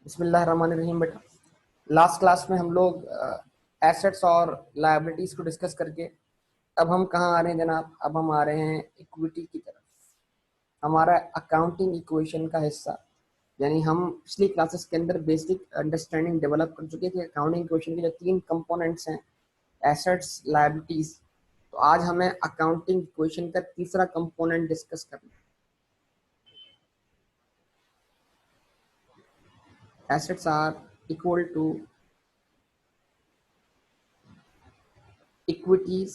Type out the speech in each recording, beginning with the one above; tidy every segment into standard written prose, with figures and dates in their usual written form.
बिस्मिल्लाहिर्रहमानिर्रहीम। बेटा, last class में हम लोग एसेट्स और लायबिलिटीज को डिस्कस करके अब हम कहाँ आ रहे हैं जनाब? अब हम आ रहे हैं इक्विटी की तरफ। हमारा अकाउंटिंग इक्वेशन का हिस्सा, यानी हम पिछली क्लासेस के अंदर बेसिक अंडरस्टैंडिंग डेवलप कर चुके थे अकाउंटिंग इक्वेशन के जो 3 कंपोनेंट्स हैं, एसेट्स, लायबिलिटीज। तो आज हमें अकाउंटिंग इक्वेशन का तीसरा कंपोनेंट डिस्कस करना है। Assets are equal to equities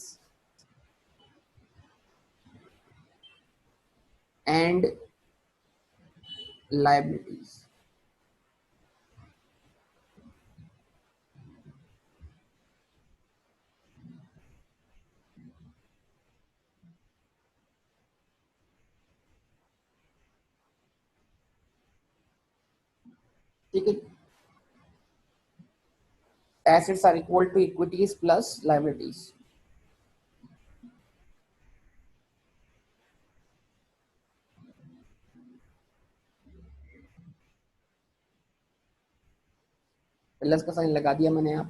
and liabilities. ठीक है, assets are equal to equities plus liabilities. Plus का साइन लगा दिया मैंने यहाँ।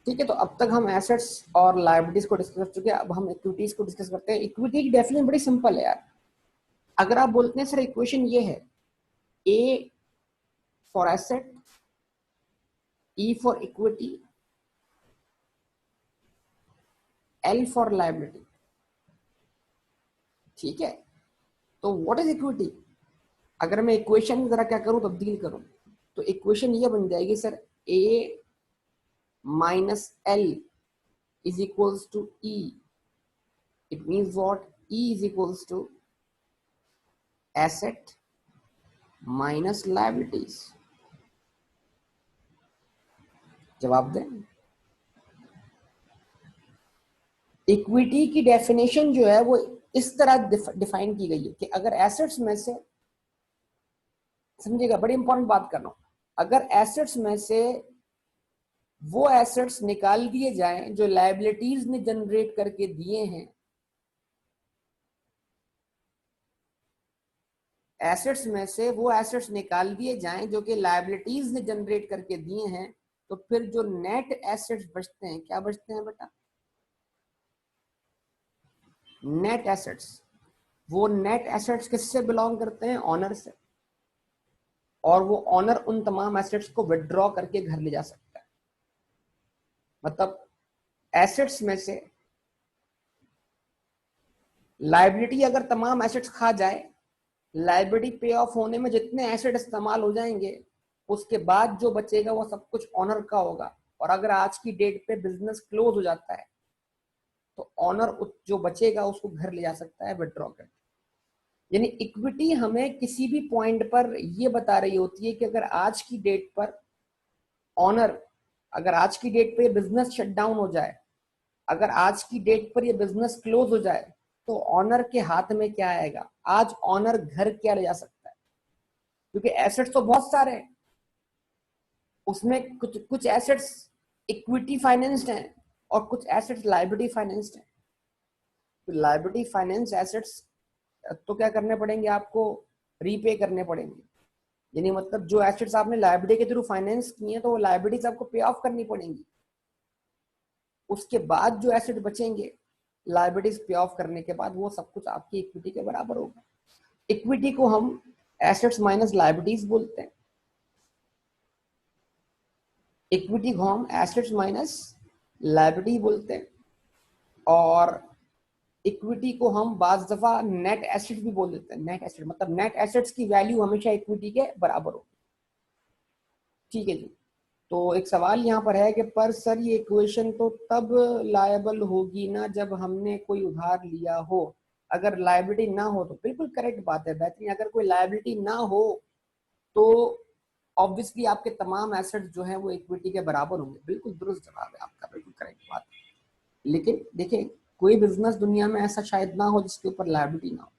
ठीक है, तो अब तक हम एसेट्स और लायबिलिटीज को डिस्कस कर चुके हैं। अब हम इक्विटीज को डिस्कस करते हैं। इक्विटी की डेफिनेशन बड़ी सिंपल है यार। अगर आप बोलते हैं सर इक्वेशन ये है, A for asset, E for equity, L for liability. ठीक है, तो व्हाट इज इक्विटी? अगर मैं इक्वेशन जरा क्या करूं, तब्दील करूं, तो इक्वेशन ये बन जाएगी sir, A minus L is equals to E. It means what? E is equals to asset minus liabilities. जवाब दें। इक्विटी की डेफिनेशन जो है वो इस तरह डिफाइन की गई है कि अगर एसेट्स में से, समझिएगा बड़ी इंपॉर्टेंट बात कर रहा हूं, अगर एसेट्स में से वो एसेट्स निकाल दिए जाएं जो लायबिलिटीज ने जनरेट करके दिए हैं, एसेट्स में से वो एसेट्स निकाल दिए जाएं जो कि लायबिलिटीज ने जनरेट करके दिए हैं, तो फिर जो नेट एसेट्स बचते हैं, क्या बचते हैं बेटा? Net assets. वो नेट एसेट्स किससे बिलोंग करते हैं? ऑनर से। और वो ऑनर उन तमाम एसेट्स को विड्रॉ करके घर ले जा सकता है। मतलब एसेट्स में से लायबिलिटी अगर तमाम एसेट्स खा जाए, लायबिलिटी पे ऑफ होने में जितने एसेट इस्तेमाल हो जाएंगे, उसके बाद जो बचेगा वो सब कुछ ऑनर का होगा। और अगर आज की डेट पे बिजनेस क्लोज हो जाता है तो ऑनर जो बचेगा उसको घर ले जा सकता है विड्रॉ करके। यानी इक्विटी हमें किसी भी पॉइंट पर ये बता रही होती है कि अगर आज की डेट पर ऑनर, अगर आज की डेट पे बिजनेस शट डाउन हो जाए, अगर आज की डेट पर ये बिजनेस क्लोज हो जाए, तो ऑनर के हाथ में क्या आएगा? आज ऑनर घर क्या ले जा सकता है? क्योंकि एसेट्स तो बहुत सारे हैं, उसमें कुछ एसेट्स इक्विटी फाइनेंस्ड हैं और कुछ एसेट्स लायबिलिटी फाइनेंस्ड हैं। तो लायबिलिटी फाइनेंस एसेट्स तो क्या करने पड़ेंगे आपको? रीपे करने पड़ेंगे। यानी मतलब जो एसेट्स आपने लायबिलिटी के थ्रू फाइनेंस किए हैं, तो वो लायबिलिटीज आपको पे ऑफ करनी पड़ेंगी। उसके बाद जो एसेट बचेंगे लायबिलिटीज पे ऑफ करने के बाद, वो सब कुछ आपकी इक्विटी के बराबर होगा। इक्विटी को हम एसेट्स माइनस लायबिलिटीज बोलते हैं। इक्विटी को हम एसेट्स माइनस लायबिलिटी बोलते हैं। और इक्विटी को हम बाज दफा नेट एसेट भी बोल देते हैं। नेट एसेट मतलब नेट एसेट्स की वैल्यू हमेशा इक्विटी के बराबर होगी। ठीक है जी। तो एक सवाल यहाँ पर है कि पर सर ये इक्वेशन तो तब लायबल होगी ना जब हमने कोई उधार लिया हो। अगर लायबिलिटी ना हो तो बिल्कुल करेक्ट बात है, बेहतरीन। अगर कोई लायबिलिटी ना हो तो ऑब्वियसली आपके तमाम एसेट्स जो हैं वो इक्विटी के बराबर होंगे। बिल्कुल दुरुस्त जवाब है आपका, बिल्कुल करेक्ट बात है। लेकिन देखिए, कोई बिजनेस दुनिया में ऐसा शायद ना हो जिसके ऊपर लायबिलिटी ना हो।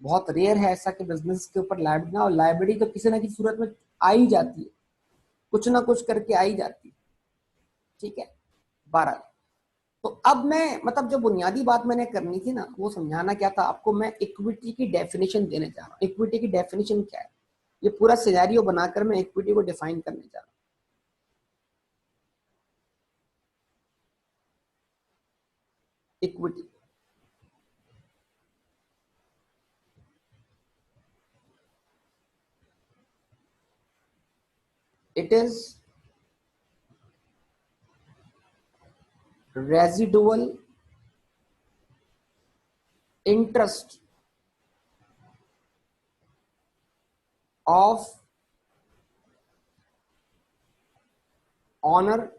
बहुत रेयर है ऐसा कि बिजनेस के ऊपर लायबिलिटी ना हो। लायबिलिटी तो किसी ना किसी सूरत में आ ही जाती है, कुछ ना कुछ करके आ ही जाती है। ठीक है, 12। तो अब मैं मतलब जो बुनियादी बात मैंने करनी थी ना, वो समझाना क्या था आपको, मैं इक्विटी की डेफिनेशन देने जा रहा हूँ। इक्विटी की डेफिनेशन क्या है? ये पूरा सिनेरियो बनाकर मैं इक्विटी को डिफाइन करने जा रहा हूं। Equity it is residual interest of owner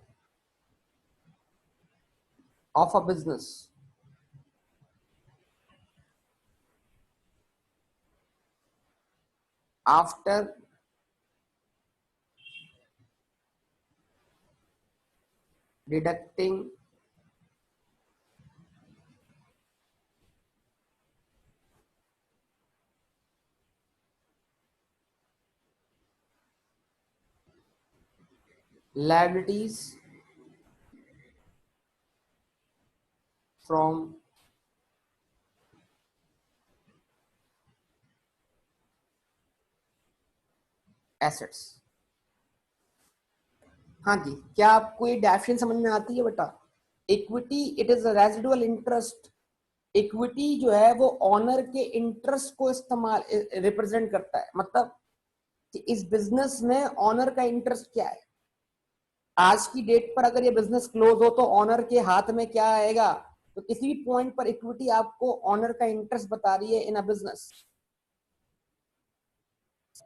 of a business after deducting liabilities from assets। हाँ जी, क्या आपको ये डेफिनेशन समझ में आती है बेटा? Equity it is residual interest. Equity जो है वो ऑनर के इंटरेस्ट को इस्तेमाल रिप्रेजेंट करता है। मतलब कि इस बिजनेस में ऑनर का इंटरेस्ट क्या है। आज की डेट पर अगर ये बिजनेस क्लोज हो तो ऑनर के हाथ में क्या आएगा? तो किसी भी पॉइंट पर इक्विटी आपको ऑनर का इंटरेस्ट बता रही है इन अ बिजनेस।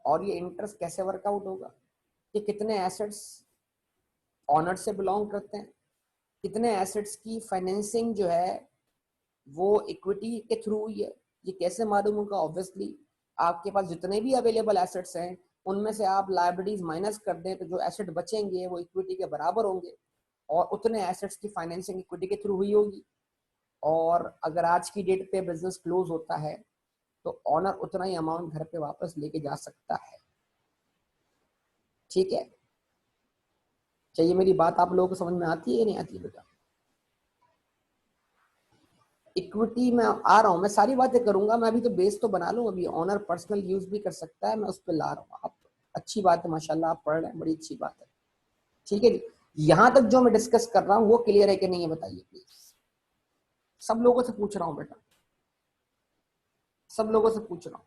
और ये इंटरेस्ट कैसे वर्कआउट होगा कि कितने एसेट्स ऑनर से बिलोंग करते हैं, कितने एसेट्स की फाइनेंसिंग जो है वो इक्विटी के थ्रू हुई है। ये कैसे मालूम होगा? ऑब्वियसली आपके पास जितने भी अवेलेबल एसेट्स हैं उनमें से आप लायबिलिटीज माइनस कर दें तो जो एसेट बचेंगे वो इक्विटी के बराबर होंगे और उतने एसेट्स की फाइनेंसिंग इक्विटी के थ्रू हुई होगी। और अगर आज की डेट पे बिजनेस क्लोज होता है तो ऑनर उतना ही अमाउंट घर पे वापस लेके जा सकता है। ठीक है, चाहिए मेरी बात आप लोगों को समझ में आती है या नहीं आती है बेटा? इक्विटी में आ रहा हूं, मैं सारी बातें करूंगा, मैं अभी तो बेस तो बना लूं। अभी ऑनर पर्सनल यूज भी कर सकता है, मैं उस पर ला रहा हूँ। आप अच्छी बात है, माशाल्लाह आप पढ़ रहे हैं, बड़ी अच्छी बात है। ठीक है जी, यहां तक जो मैं डिस्कस कर रहा हूँ वो क्लियर है कि नहीं है बताइए प्लीज। सब लोगों से पूछ रहा हूँ बेटा, सब लोगों से पूछ रहा हूँ।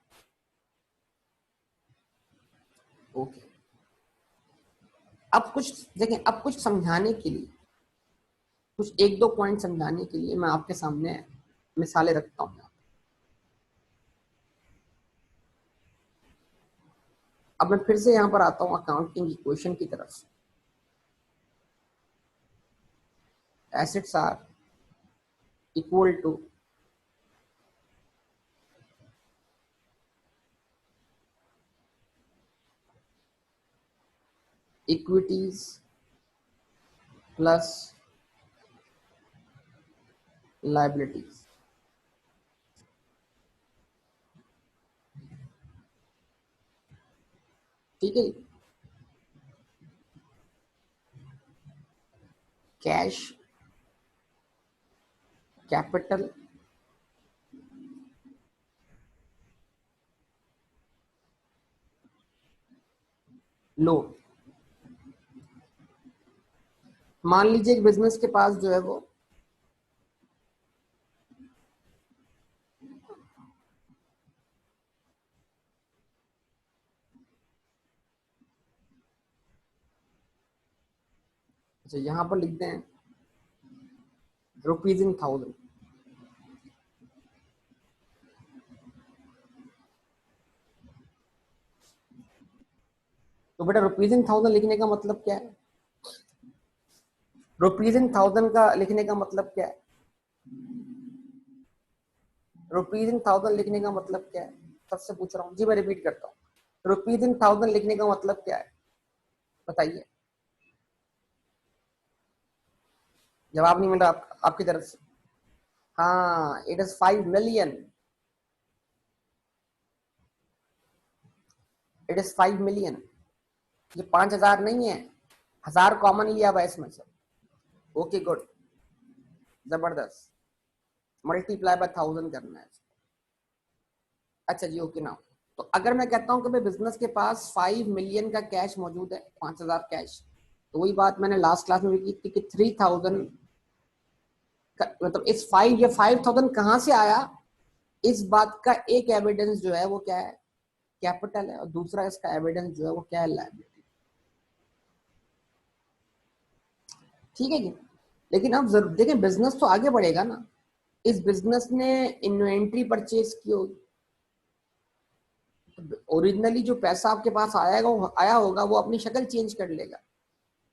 ओके, अब कुछ देखें, अब कुछ समझाने के लिए, कुछ एक दो पॉइंट समझाने के लिए मैं आपके सामने मिसालें रखता हूँ। अब मैं फिर से यहां पर आता हूं अकाउंटिंग इक्वेशन की तरफ। Assets are equal to equities plus liabilities. ठीक है, कैश कैपिटल लोन। मान लीजिए एक बिजनेस के पास जो है वो अच्छा यहां पर लिखते हैं रुपीज इन थाउजेंड। तो बेटा रुपीज इन थाउजेंड लिखने का मतलब क्या है? रुपीज इन थाउजेंड का लिखने का मतलब क्या है? रुपीज इन थाउजेंड लिखने का मतलब क्या है? सबसे पूछ रहा हूँ जी, मैं रिपीट करता हूँ। रुपीज इन थाउजेंड लिखने का मतलब क्या है बताइए? जवाब नहीं मिल रहा आपकी तरफ से? हाँ, it is 5 million. It is 5 million. ये 5,000 नहीं है, 1,000 कॉमन लिया हुआ इसमें से। ओके गुड, जबरदस्त। मल्टीप्लाई बाय 1000 करना है। अच्छा जी, ओके नाउ तो अगर मैं कहता हूं कि भाई बिजनेस के पास 5 मिलियन का कैश मौजूद है, 5,000 कैश, तो वही बात मैंने लास्ट क्लास में भी की थी कि 3,000 मतलब इस 5,000 कहां से आया, इस बात का एक एविडेंस जो है वो क्या है, कैपिटल है, और दूसरा इसका एविडेंस जो है वो क्या है, लायबिलिटी। ठीक है जी। लेकिन अब जरूर देखें, बिजनेस तो आगे बढ़ेगा ना। इस बिजनेस ने इन्वेंट्री परचेज की होगी, ओरिजिनली जो पैसा आपके पास आया होगा वो अपनी शक्ल चेंज कर लेगा।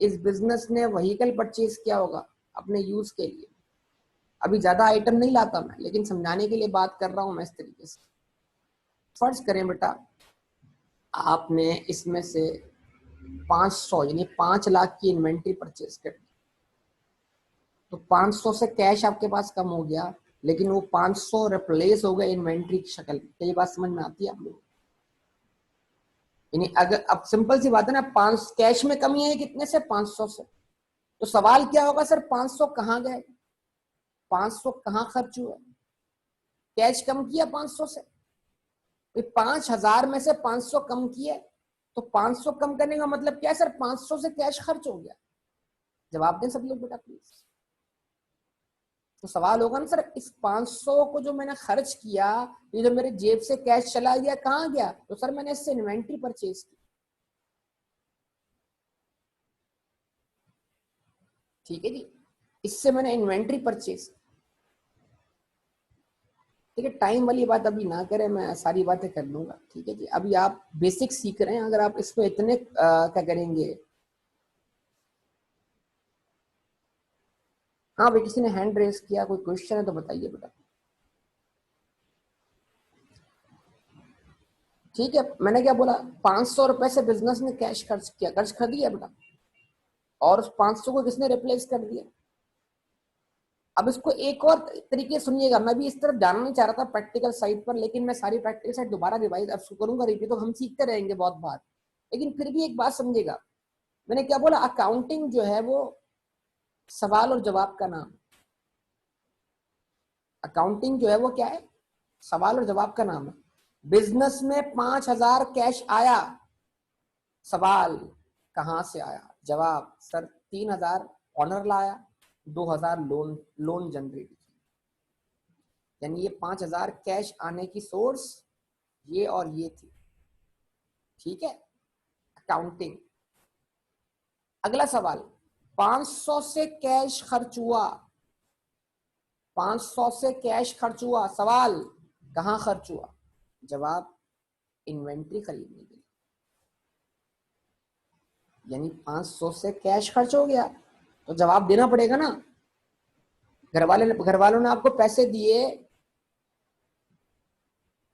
इस बिजनेस ने व्हीकल परचेज किया होगा अपने यूज के लिए। अभी ज्यादा आइटम नहीं लाता मैं, लेकिन समझाने के लिए बात कर रहा हूं मैं इस तरीके से। फर्ज करें बेटा, आपने इसमें से 500 यानी 5 लाख की इन्वेंट्री परचेज कर दी, तो 500 से कैश आपके पास कम हो गया, लेकिन वो 500 रिप्लेस हो गए इन्वेंट्री की शक्ल में। ये बात समझ में आती है आप लोगों को? यानी अगर अब सिंपल सी बात है ना, 5 कैश में कमी है कितने से, 500 से। तो सवाल क्या होगा, सर 500 कहाँ गए, 500 कहाँ खर्च हुआ, कैश कम किया 500 से, 5,000 में से 500 कम किए, तो 500 कम करने का मतलब क्या है सर, 500 से कैश खर्च हो गया। जवाब दें सब लोग बेटा प्लीज। तो सवाल होगा ना सर, इस 500 को जो मैंने खर्च किया, ये जो मेरे जेब से कैश चला गया, कहाँ गया, तो सर मैंने इससे इन्वेंट्री परचेज की। ठीक है जी, इससे मैंने इन्वेंट्री परचेज। ठीक है, टाइम वाली बात अभी ना करें, मैं सारी बातें कर लूंगा। ठीक है जी, अभी आप बेसिक सीख रहे हैं, अगर आप इसमें इतने क्या करेंगे। हाँ भाई, किसी ने हैंड रेस किया, कोई क्वेश्चन है तो बताइए बेटा। ठीक है, मैंने क्या बोला, 500 रुपए से बिजनेस ने कैश खर्च किया, खर्च कर दिया बेटा, और उस 500 को किसने रिप्लेस कर दिया। अब इसको एक और तरीके सुनिएगा, मैं भी इस तरफ जाना नहीं चाह रहा था प्रैक्टिकल साइड पर, लेकिन मैं सारी प्रैक्टिकल साइड दोबारा रिवाइज अब करूंगा, रिपीट तो हम सीखते रहेंगे बहुत बार, लेकिन फिर भी एक बात समझिएगा। मैंने क्या बोला, अकाउंटिंग जो है वो सवाल और जवाब का नाम। अकाउंटिंग जो है वो क्या है, सवाल और जवाब का नाम है। बिजनेस में 5,000 कैश आया, सवाल कहां से आया, जवाब सर 3,000 ऑनर लाया, 2,000 लोन लोन जनरेट की। यानी ये 5,000 कैश आने की सोर्स ये और ये थी। ठीक है, अकाउंटिंग। अगला सवाल, 500 से कैश खर्च हुआ, 500 से कैश खर्च हुआ, सवाल कहां खर्च हुआ, जवाब इन्वेंट्री खरीदने के लिए। यानी 500 से कैश खर्च हो गया, तो जवाब देना पड़ेगा ना। घर वालों ने आपको पैसे दिए,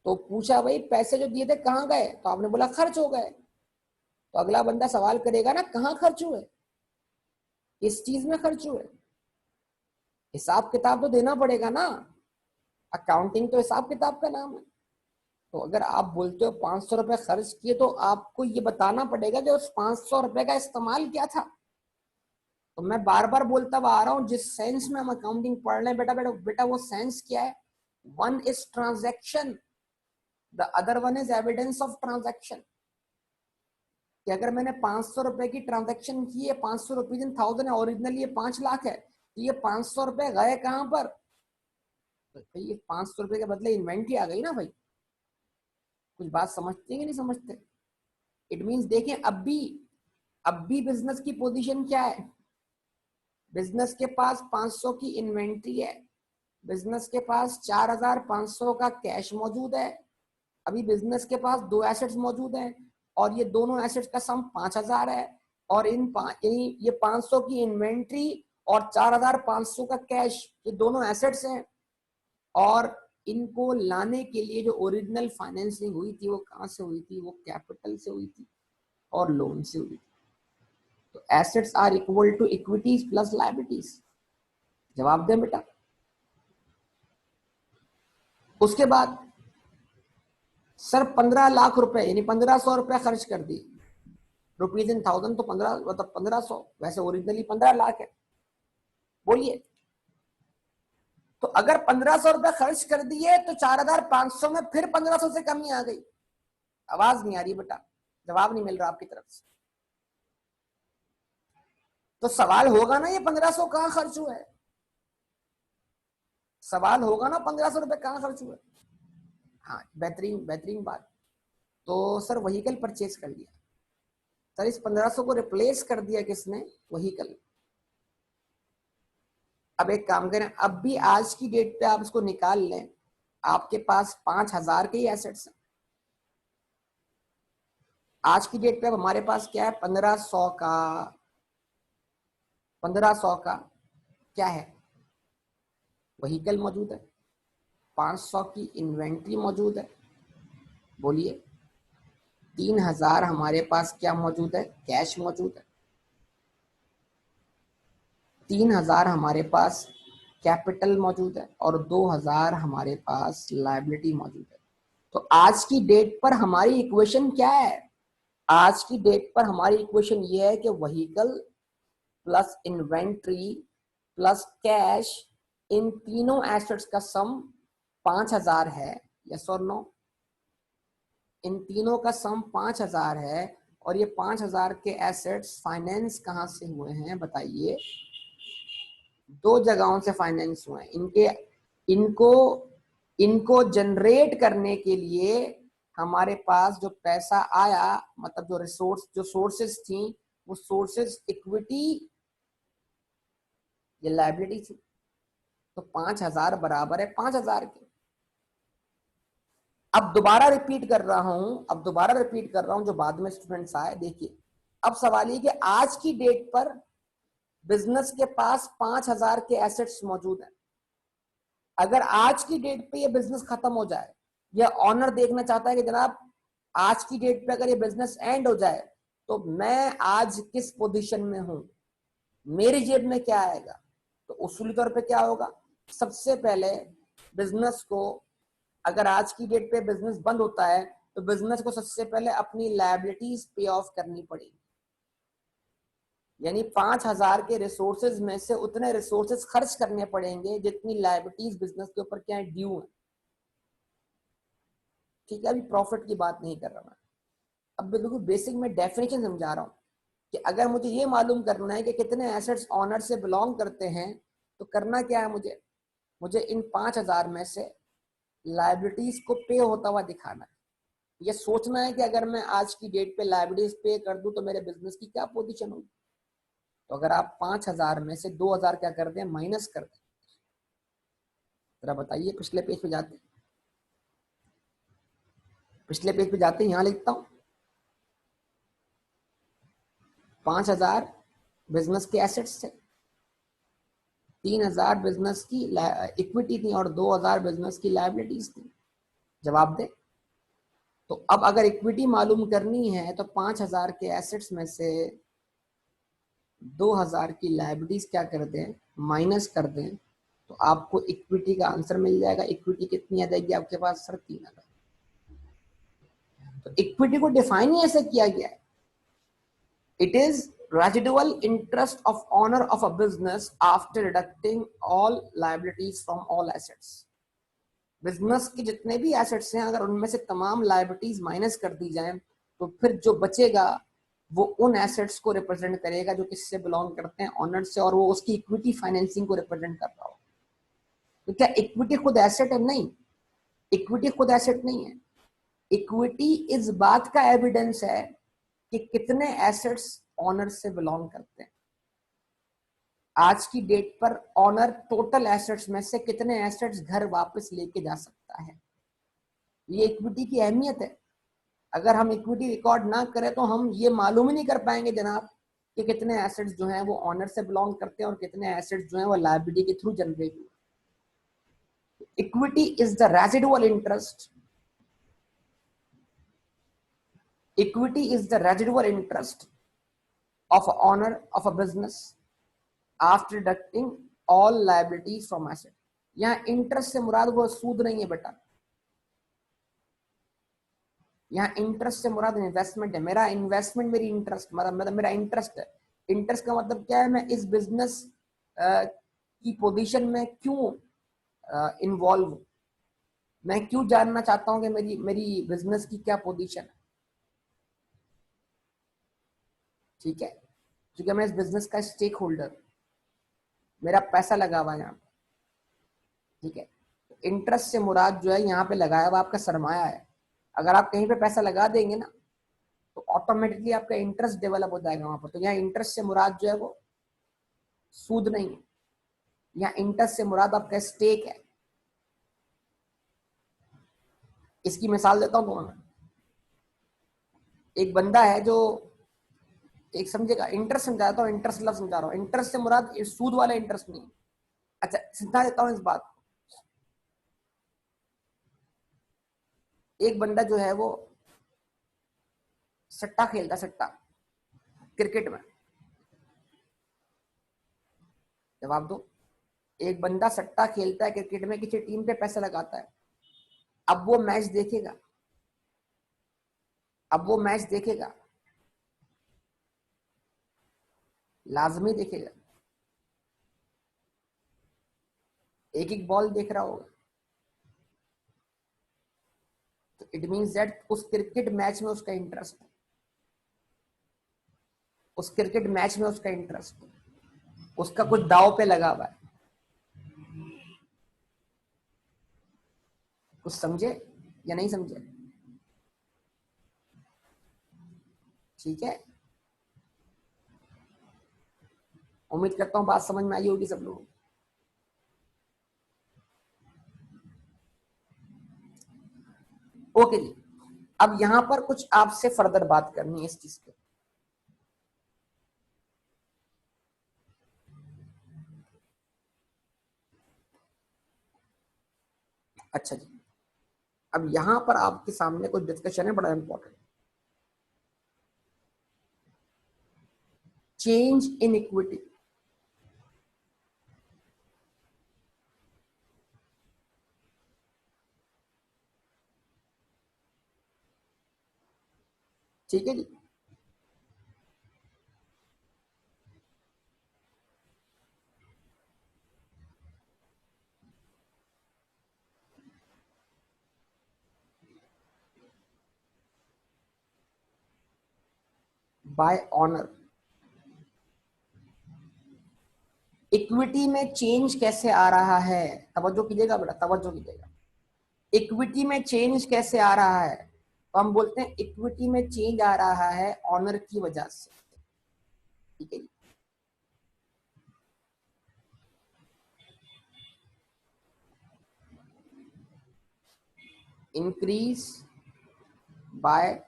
तो पूछा भाई पैसे जो दिए थे कहाँ गए, तो आपने बोला खर्च हो गए। तो अगला बंदा सवाल करेगा ना, कहाँ खर्च हुए, किस चीज में खर्च हुए, हिसाब किताब तो देना पड़ेगा ना। अकाउंटिंग तो हिसाब किताब का नाम है। तो अगर आप बोलते हो 500 रुपए खर्च किए, तो आपको ये बताना पड़ेगा कि उस 500 रुपए का इस्तेमाल क्या था। तो मैं बार बार बोलता हुआ आ रहा हूँ, जिस सेंस में हम अकाउंटिंग पढ़ रहे हैं बेटा बेटा बेटा, वो सेंस क्या है, one is transaction, the other one is evidence of transaction. कि अगर मैंने 500 रुपए की ट्रांजैक्शन की है, 500 रुपीज इन 1000 है, ओरिजिनली ये 5 लाख है, तो ये 500 रुपए गए कहां पर, तो भाई ये 500 रुपए के बदले इन्वेंट्री आ गई ना भाई। कुछ बात समझते हैं कि नहीं समझते। इट मींस देखें, अब भी बिजनेस की पोजीशन क्या है, बिजनेस के पास 500 की इन्वेंट्री है, बिजनेस के पास 4,500 का कैश मौजूद है। अभी बिजनेस के पास दो एसेट्स मौजूद हैं, और ये दोनों एसेट्स का सम 5,000 है, और ये 500 की इन्वेंट्री और 4,500 का कैश, ये दोनों एसेट्स हैं। और इनको लाने के लिए जो ओरिजिनल फाइनेंसिंग हुई थी, वो कहां से हुई थी, वो कैपिटल से हुई थी और लोन से हुई थी। तो assets are equal to equities plus liabilities. जवाब दें बेटा। उसके बाद सर 15 लाख रुपए यानी 1,500 रुपए खर्च कर दिए, रुपीज इन 1000, तो 15 मतलब 1,500, वैसे ओरिजिनली 15 लाख है। बोलिए, तो अगर 1,500 रुपए खर्च कर दिए, तो 4,500 में फिर 1,500 से कमी आ गई। आवाज नहीं आ रही बेटा, जवाब नहीं मिल रहा आपकी तरफ से। तो सवाल होगा ना ये 1500 कहाँ खर्च हुआ है, सवाल होगा ना 1500 रुपए कहाँ खर्च हुआ है। हाँ बेहतरीन बेहतरीन बात। तो सर व्हीकल परचेज कर लिया सर, इस 1500 को रिप्लेस कर दिया किसने, व्हीकल। अब एक काम करें, अब भी आज की डेट पे आप इसको निकाल लें, आपके पास 5000 के ही एसेट्स हैं। आज की डेट पे अब हमारे पास क्या है, 1500 का, 1500 का क्या है, व्हीकल मौजूद है, 500 की इन्वेंट्री मौजूद है, बोलिए 3000 हमारे पास क्या मौजूद है, कैश मौजूद है, 3000 हमारे पास कैपिटल मौजूद है, और 2000 हमारे पास लायबिलिटी मौजूद है। तो आज की डेट पर हमारी इक्वेशन क्या है, आज की डेट पर हमारी इक्वेशन ये है कि vehicle plus inventory plus cash, इन तीनों एसेट्स का सम 5000 है, यस और नो। इन तीनों का सम 5000 है, और ये 5000 के एसेट्स फाइनेंस कहां से हुए हैं बताइए, दो जगहों से फाइनेंस हुए हैं। इनको इनको जनरेट करने के लिए हमारे पास जो पैसा आया, मतलब जो सोर्सेस थी, वो सोर्सेस इक्विटी या लायबिलिटी थी। तो 5000 बराबर है 5000 के। अब दोबारा रिपीट कर रहा हूं, जो बाद में स्टूडेंट्स आए, देखिए अब सवाल ये कि आज की डेट पर बिजनेस के पास 5000 के एसेट्स मौजूद हैं। अगर आज की डेट पे ये बिजनेस खत्म हो जाए, या ऑनर देखना चाहता है कि जनाब आज की डेट पे अगर ये बिजनेस एंड हो जाए तो मैं आज किस पोजीशन में हूं, मेरी जेब में क्या आएगा, तो उसूली तौर पे क्या होगा, सबसे पहले बिजनेस को, अगर आज की डेट पे बिजनेस बंद होता है तो बिजनेस को सबसे पहले अपनी लायबिलिटीज पे ऑफ करनी पड़ेगी। यानी 5000 के रिसोर्सेज में से उतने रिसोर्सेज खर्च करने पड़ेंगे जितनी लायबिलिटीज बिजनेस के ऊपर क्या है, ड्यू है। ठीक है, अभी प्रॉफिट की बात नहीं कर रहा मैं, अब बिल्कुल बेसिक में डेफिनेशन समझा रहा हूं कि अगर मुझे ये मालूम करना है कि कितने एसेट्स ऑनर से बिलोंग करते हैं, तो करना क्या है, मुझे इन 5000 में से लायबिलिटीज को पे होता हुआ दिखाना है। ये सोचना है कि अगर मैं आज की डेट पे लायबिलिटीज पे कर दूं तो मेरे बिजनेस की क्या पोजीशन होगी। तो अगर आप 5000 में से 2000 क्या कर दें, माइनस कर दें, जरा बताइए, पिछले पेज पे जाते, यहां लिखता हूं 5000 बिजनेस के एसेट्स थे, 3000 बिजनेस की इक्विटी थी, और 2000 बिजनेस की लायबिलिटीज थी। जवाब दे। तो अब अगर इक्विटी मालूम करनी है तो 5000 के एसेट्स में से 2000 की लायबिलिटीज क्या कर दें, माइनस कर दें, तो आपको इक्विटी का आंसर मिल जाएगा। इक्विटी कितनी आ जाएगी आपके पास सर, 3000। तो इक्विटी को डिफाइन ही ऐसे किया गया है, it is residual interest of owner of a business after deducting all liabilities from all assets। Business के जितने भी एसेट्स हैं, अगर उनमें से तमाम लायबिलिटीज माइनस कर दी जाएं, तो फिर जो बचेगा वो उन एसेट्स को रिप्रेजेंट करेगा जो किससे बिलोंग करते हैं, ऑनर से, और वो उसकी इक्विटी फाइनेंसिंग को रिप्रेजेंट कर रहा हो। तो क्या इक्विटी खुद एसेट है? नहीं, इक्विटी खुद एसेट नहीं है। इक्विटी इस बात का एविडेंस है कि कितने एसेट्स ऑनर से बिलोंग करते हैं। आज की डेट पर ऑनर टोटल एसेट्स में से कितने एसेट्स घर वापस लेके जा सकता है, ये इक्विटी की अहमियत है। अगर हम इक्विटी रिकॉर्ड ना करें तो हम ये मालूम ही नहीं कर पाएंगे जनाब कि कितने एसेट्स जो हैं वो ऑनर से बिलोंग करते हैं और कितने एसेट्स जो हैं वो लायबिलिटी के थ्रू जनरेट हुए। Equity is the residual interest, equity is the residual interest of owner of a business after deducting all liabilities from asset। यहाँ इंटरेस्ट से मुराद वो सूद नहीं है बेटा, यहाँ इंटरेस्ट से मुराद इन्वेस्टमेंट है। मेरा इन्वेस्टमेंट मेरी इंटरेस्ट, मतलब मेरा इंटरेस्ट है। इंटरेस्ट का मतलब क्या है, मैं इस बिजनेस की पोजीशन में क्यों इन्वॉल्व हूं, मैं क्यों जानना चाहता हूं कि मेरी बिजनेस की क्या पोजीशन है। ठीक है, क्योंकि मैं इस बिजनेस का स्टेक होल्डर, मेरा पैसा लगा हुआ है यहाँ, ठीक है। इंटरेस्ट से मुराद जो है यहाँ पे लगाया हुआ आपका सरमाया है। अगर आप कहीं पे पैसा लगा देंगे ना तो ऑटोमेटिकली आपका इंटरेस्ट डेवलप हो जाएगा वहां पर। तो यहाँ इंटरेस्ट से मुराद जो है वो सूद नहीं है, यहाँ इंटरेस्ट से मुराद आपका स्टेक है। इसकी मिसाल देता हूँ तुम्हें। एक बंदा है जो, एक समझेगा, इंटरेस्ट समझाता हूँ, इंटरेस्ट लफ्ज समझा रहा हूँ, इंटरेस्ट से मुराद सूद वाला इंटरेस्ट नहीं। अच्छा समझा देता हूँ इस बात को। एक बंदा जो है वो सट्टा खेलता, सट्टा क्रिकेट में। जवाब दो। एक बंदा सट्टा खेलता है क्रिकेट में, किसी टीम पे पैसा लगाता है। अब वो मैच देखेगा, अब वो मैच देखेगा, लाजमी देखेगा, एक एक बॉल देख रहा होगा। तो इट मींस दैट उस क्रिकेट मैच में उसका इंटरेस्ट है, उस क्रिकेट मैच में उसका इंटरेस्ट है, उसका कुछ दाव पे लगा हुआ है। कुछ समझे या नहीं समझे? ठीक है, उम्मीद करता हूं बात समझ में आई होगी सब लोगों को। ओके जी, अब यहां पर कुछ आपसे फर्दर बात करनी है इस चीज पे। अच्छा जी, अब यहां पर आपके सामने कुछ डिस्कशन है बड़ा इंपॉर्टेंट। Change in equity. ठीक है जी, बाय ऑनर। इक्विटी में चेंज कैसे आ रहा है, तवज्जो कीजिएगा बेटा, तवज्जो कीजिएगा। इक्विटी में चेंज कैसे आ रहा है? तो हम बोलते हैं इक्विटी में चेंज आ रहा है ऑनर की वजह से। ठीक है जी, increase by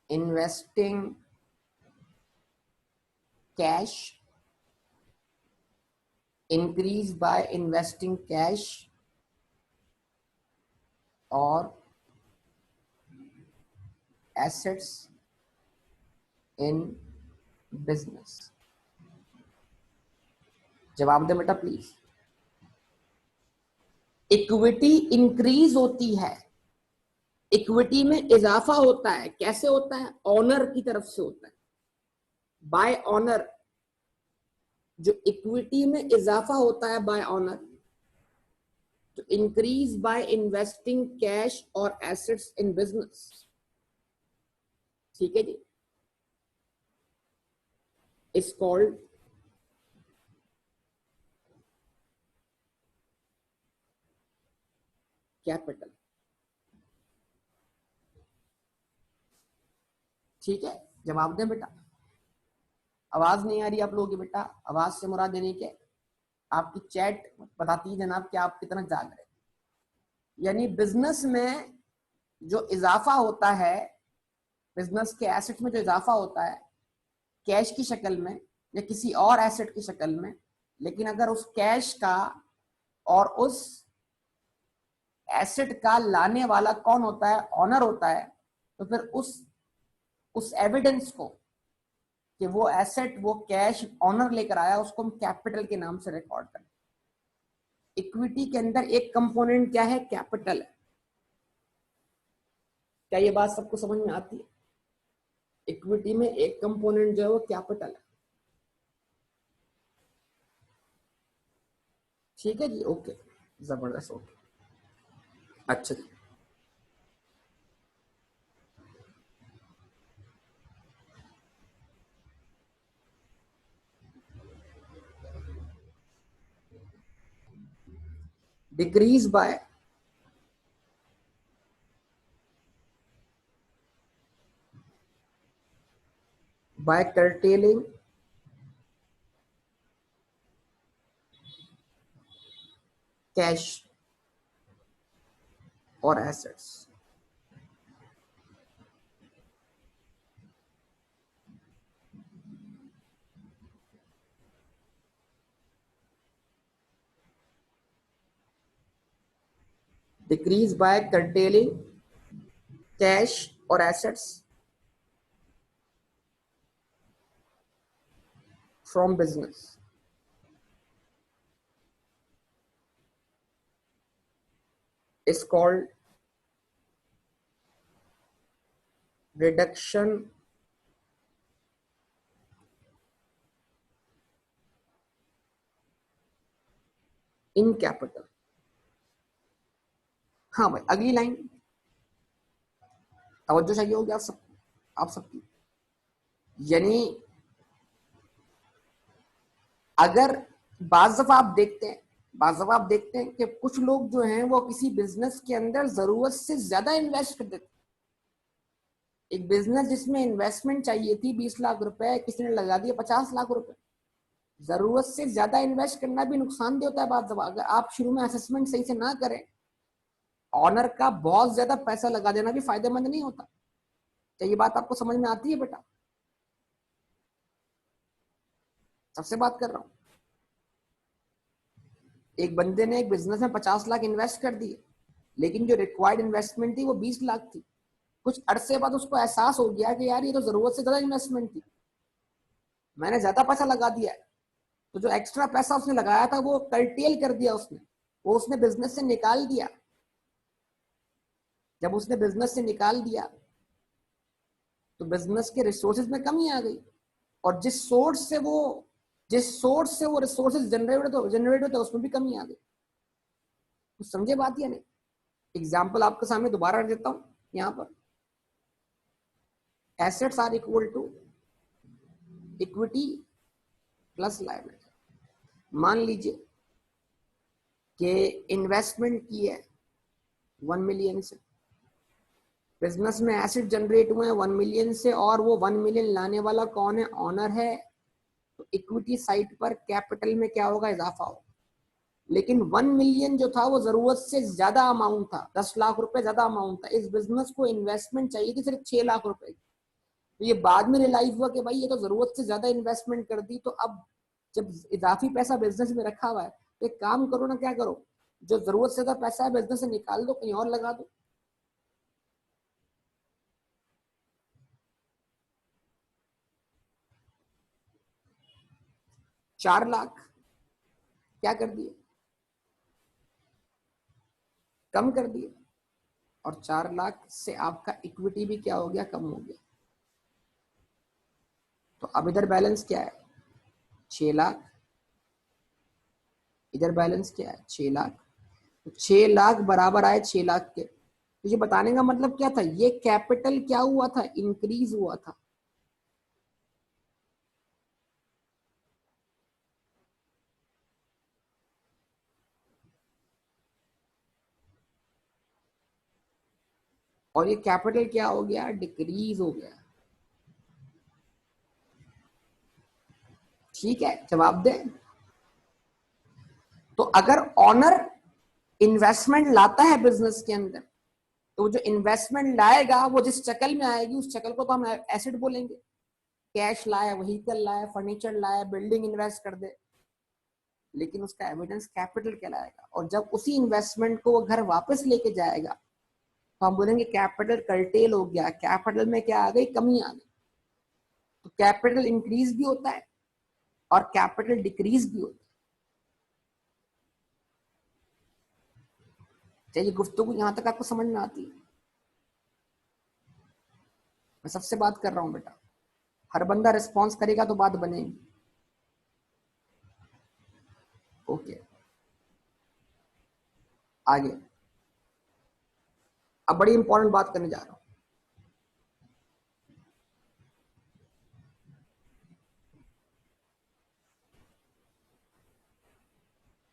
investing cash, increase by investing cash और एसेट्स इन बिजनेस। जवाब दे बेटा प्लीज। इक्विटी इंक्रीज होती है, इक्विटी में इजाफा होता है, कैसे होता है? ऑनर की तरफ से होता है, बाय ऑनर। जो इक्विटी में इजाफा होता है बाय ऑनर, तो इंक्रीज बाय इन्वेस्टिंग कैश और एसेट्स इन बिजनेस। ठीक है जी, इज कॉल्ड कैपिटल। ठीक है, जवाब दें बेटा। आवाज नहीं आ रही आप लोगों की बेटा? आवाज से मुराद देने के आपकी चैट बताती है जनाब कि आप कितना जाग रहे हैं। यानी बिजनेस में जो इजाफा होता है, बिजनेस के एसेट में जो इजाफा होता है कैश की शक्ल में या किसी और एसेट की शक्ल में, लेकिन अगर उस कैश का और उस एसेट का लाने वाला कौन होता है? ऑनर होता है। तो फिर उस एविडेंस को कि वो एसेट, वो कैश ऑनर लेकर आया, उसको हम कैपिटल के नाम से रिकॉर्ड करते हैं। इक्विटी के अंदर एक कंपोनेंट क्या है? कैपिटल है। क्या ये बात सबको समझ में आती है? इक्विटी में एक कंपोनेंट जो है वो कैपिटल है। ठीक है जी, ओके, जबरदस्त, ओके। अच्छा जी, decrease by curtailing cash or assets. Decrease by curtailing cash or assets from business is called reduction in capital. हाँ भाई, अगली लाइन तवज्जो चाहिए होगी आप सबकी। यानी अगर बाज़ दफा आप देखते हैं कि कुछ लोग जो हैं वो किसी बिजनेस के अंदर जरूरत से ज्यादा इन्वेस्ट कर देते। एक बिजनेस जिसमें इन्वेस्टमेंट चाहिए थी 20 लाख रुपए, किसी ने लगा दिया 50 लाख रुपए। जरूरत से ज्यादा इन्वेस्ट करना भी नुकसानदेह होता है बात दफा। अगर आप शुरू में असेसमेंट सही से ना करें, ऑनर का बहुत ज्यादा पैसा लगा देना भी फायदेमंद नहीं होता। तो ये बात आपको समझ में आती है बेटा? सबसे बात कर रहा हूं। एक बंदे ने एक बिजनेस में 50 लाख इन्वेस्ट कर दिए, लेकिन जो रिक्वायर्ड इन्वेस्टमेंट थी वो 20 लाख थी। कुछ अरसे बाद उसको एहसास हो गया कि यार ये तो जरूरत से ज्यादा इन्वेस्टमेंट थी, मैंने ज्यादा पैसा लगा दिया है। तो जो एक्स्ट्रा पैसा उसने लगाया था वो कर्टेल कर दिया उसने, वो उसने बिजनेस से निकाल दिया। जब उसने बिजनेस से निकाल दिया तो बिजनेस के रिसोर्सेज में कमी आ गई, और जिस सोर्स से वो रिसोर्सेज जनरेट होते उसमें भी कमी आ गई। कुछ समझे बात या नहीं? एग्जाम्पल आपके सामने दोबारा देता हूं। यहां पर assets are equal to equity plus liability. मान लीजिए कि इन्वेस्टमेंट की है 1 मिलियन से, बिजनेस में एसेट जनरेट हुए हैं 1 मिलियन से, और वो 1 मिलियन लाने वाला कौन है? ऑनर है। तो इक्विटी साइड पर कैपिटल में क्या होगा? इजाफा होगा। लेकिन 1 मिलियन जो था वो जरूरत से ज्यादा अमाउंट था, 10 लाख रुपए ज्यादा अमाउंट था। इस बिजनेस को इन्वेस्टमेंट चाहिए थी सिर्फ 6 लाख रुपए। तो ये बाद में रियलाइज हुआ कि भाई ये तो जरूरत से ज्यादा इन्वेस्टमेंट कर दी। तो अब जब इजाफी पैसा बिजनेस में रखा हुआ है तो एक काम करो ना, क्या करो, जो जरूरत से ज्यादा पैसा है बिजनेस से निकाल दो, कहीं और लगा दो। चार लाख क्या कर दिए? कम कर दिए। और 4 लाख से आपका इक्विटी भी क्या हो गया? कम हो गया। तो अब इधर बैलेंस क्या है? 6 लाख। इधर बैलेंस क्या है? 6 लाख। तो 6 लाख बराबर आए 6 लाख के। तो ये बताने का मतलब क्या था? ये कैपिटल क्या हुआ था? इंक्रीज हुआ था। और ये कैपिटल क्या हो गया? डिक्रीज हो गया। ठीक है, जवाब दें। तो अगर ऑनर इन्वेस्टमेंट लाता है बिजनेस के अंदर, तो जो इन्वेस्टमेंट लाएगा वो जिस शक्ल में आएगी उस शक्ल को तो हम एसेट बोलेंगे। कैश लाया, व्हीकल लाया, फर्नीचर लाया, बिल्डिंग इन्वेस्ट कर दे, लेकिन उसका एविडेंस कैपिटल कहलाएगा। और जब उसी इन्वेस्टमेंट को वो घर वापस लेके जाएगा तो हम बोलेंगे कैपिटल कर्टेल हो गया, कैपिटल में क्या आ गई? कमी आ गई। तो कैपिटल इंक्रीज भी होता है और कैपिटल डिक्रीज भी होता है। चाहिए गुफ्तगू यहां तक आपको समझ में आती है? मैं सबसे बात कर रहा हूं बेटा, हर बंदा रिस्पॉन्स करेगा तो बात बनेगी। ओके, आगे। अब बड़ी इंपॉर्टेंट बात करने जा रहा हूं।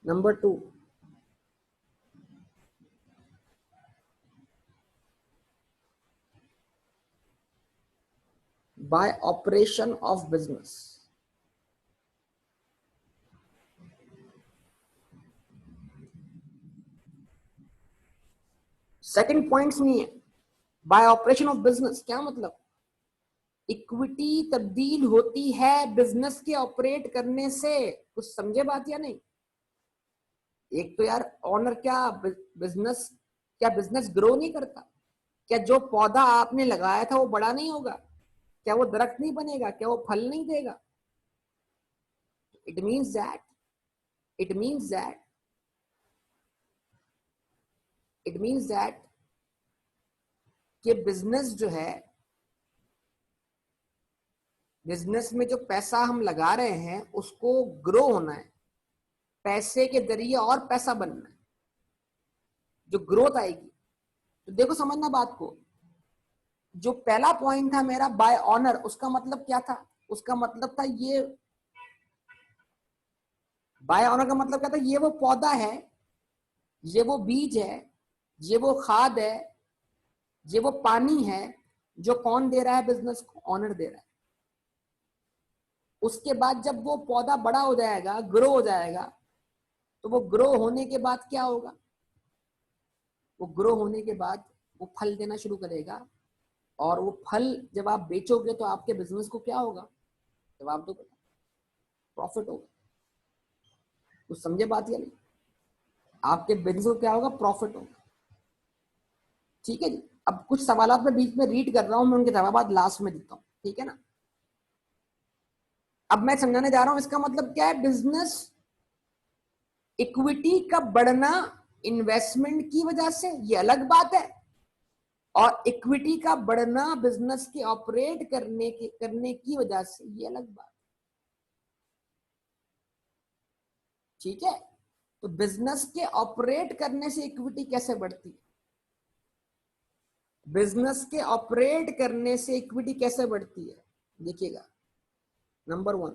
Number 2, bye operation of business. Second points नहीं है, बाय ऑपरेशन ऑफ बिजनेस क्या मतलब? इक्विटी तब्दील होती है बिजनेस के ऑपरेट करने से। कुछ समझे बात या नहीं? एक तो यार ऑनर क्या बिजनेस, क्या बिजनेस ग्रो नहीं करता? क्या जो पौधा आपने लगाया था वो बड़ा नहीं होगा? क्या वो दरख्त नहीं बनेगा? क्या वो फल नहीं देगा? It means that it means that it means that कि बिजनेस जो है, बिजनेस में जो पैसा हम लगा रहे हैं उसको ग्रो होना है, पैसे के जरिए और पैसा बनना है, जो ग्रोथ आएगी। तो देखो समझना बात को, जो पहला पॉइंट था मेरा बाय ऑनर, उसका मतलब क्या था? उसका मतलब था ये बाय ऑनर का मतलब क्या था? ये वो पौधा है, ये वो बीज है, ये वो खाद है, ये वो पानी है जो कौन दे रहा है? बिजनेस को ऑनर दे रहा है। उसके बाद जब वो पौधा बड़ा हो जाएगा, ग्रो हो जाएगा, तो वो ग्रो होने के बाद क्या होगा? वो ग्रो होने के बाद वो फल देना शुरू करेगा, और वो फल जब आप बेचोगे तो आपके बिजनेस को क्या होगा? जवाब दो, प्रॉफिट होगा। कुछ समझे बात या नहीं? आपके बिजनेस को क्या होगा? प्रॉफिट होगा। ठीक है जी। अब कुछ सवाल मैं बीच में रीड कर रहा हूं, मैं उनके जवाब लास्ट में देता हूं, ठीक है ना? अब मैं समझाने जा रहा हूं इसका मतलब क्या है। बिजनेस इक्विटी का बढ़ना इन्वेस्टमेंट की वजह से, ये अलग बात है, और इक्विटी का बढ़ना बिजनेस के ऑपरेट करने की वजह से, ये अलग बात। ठीक है? तो बिजनेस के ऑपरेट करने से इक्विटी कैसे बढ़ती है? बिजनेस के ऑपरेट करने से इक्विटी कैसे बढ़ती है? देखिएगा, नंबर 1,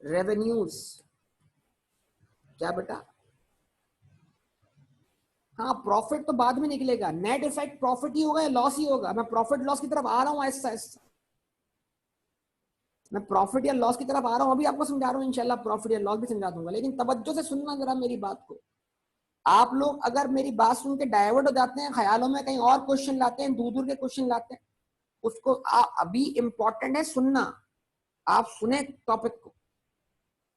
रेवेन्यूज। क्या बेटा? हाँ, प्रॉफिट तो बाद में निकलेगा, नेट इफेक्ट प्रॉफिट ही होगा या लॉस ही होगा। मैं प्रॉफिट लॉस की तरफ आ रहा हूँ ऐसा ऐसा, मैं प्रॉफिट या लॉस की तरफ आ रहा हूं, अभी आपको समझा रहा हूं, इंशाल्लाह प्रॉफिट या लॉस भी समझा दूंगा। लेकिन तवज्जो से सुनना जरा मेरी बात को। आप लोग अगर मेरी बात सुन के डाइवर्ट हो जाते हैं, ख्यालों में कहीं और क्वेश्चन लाते हैं, दूर दूर के क्वेश्चन लाते हैं, उसको अभी इंपॉर्टेंट है सुनना। आप सुने टॉपिक को।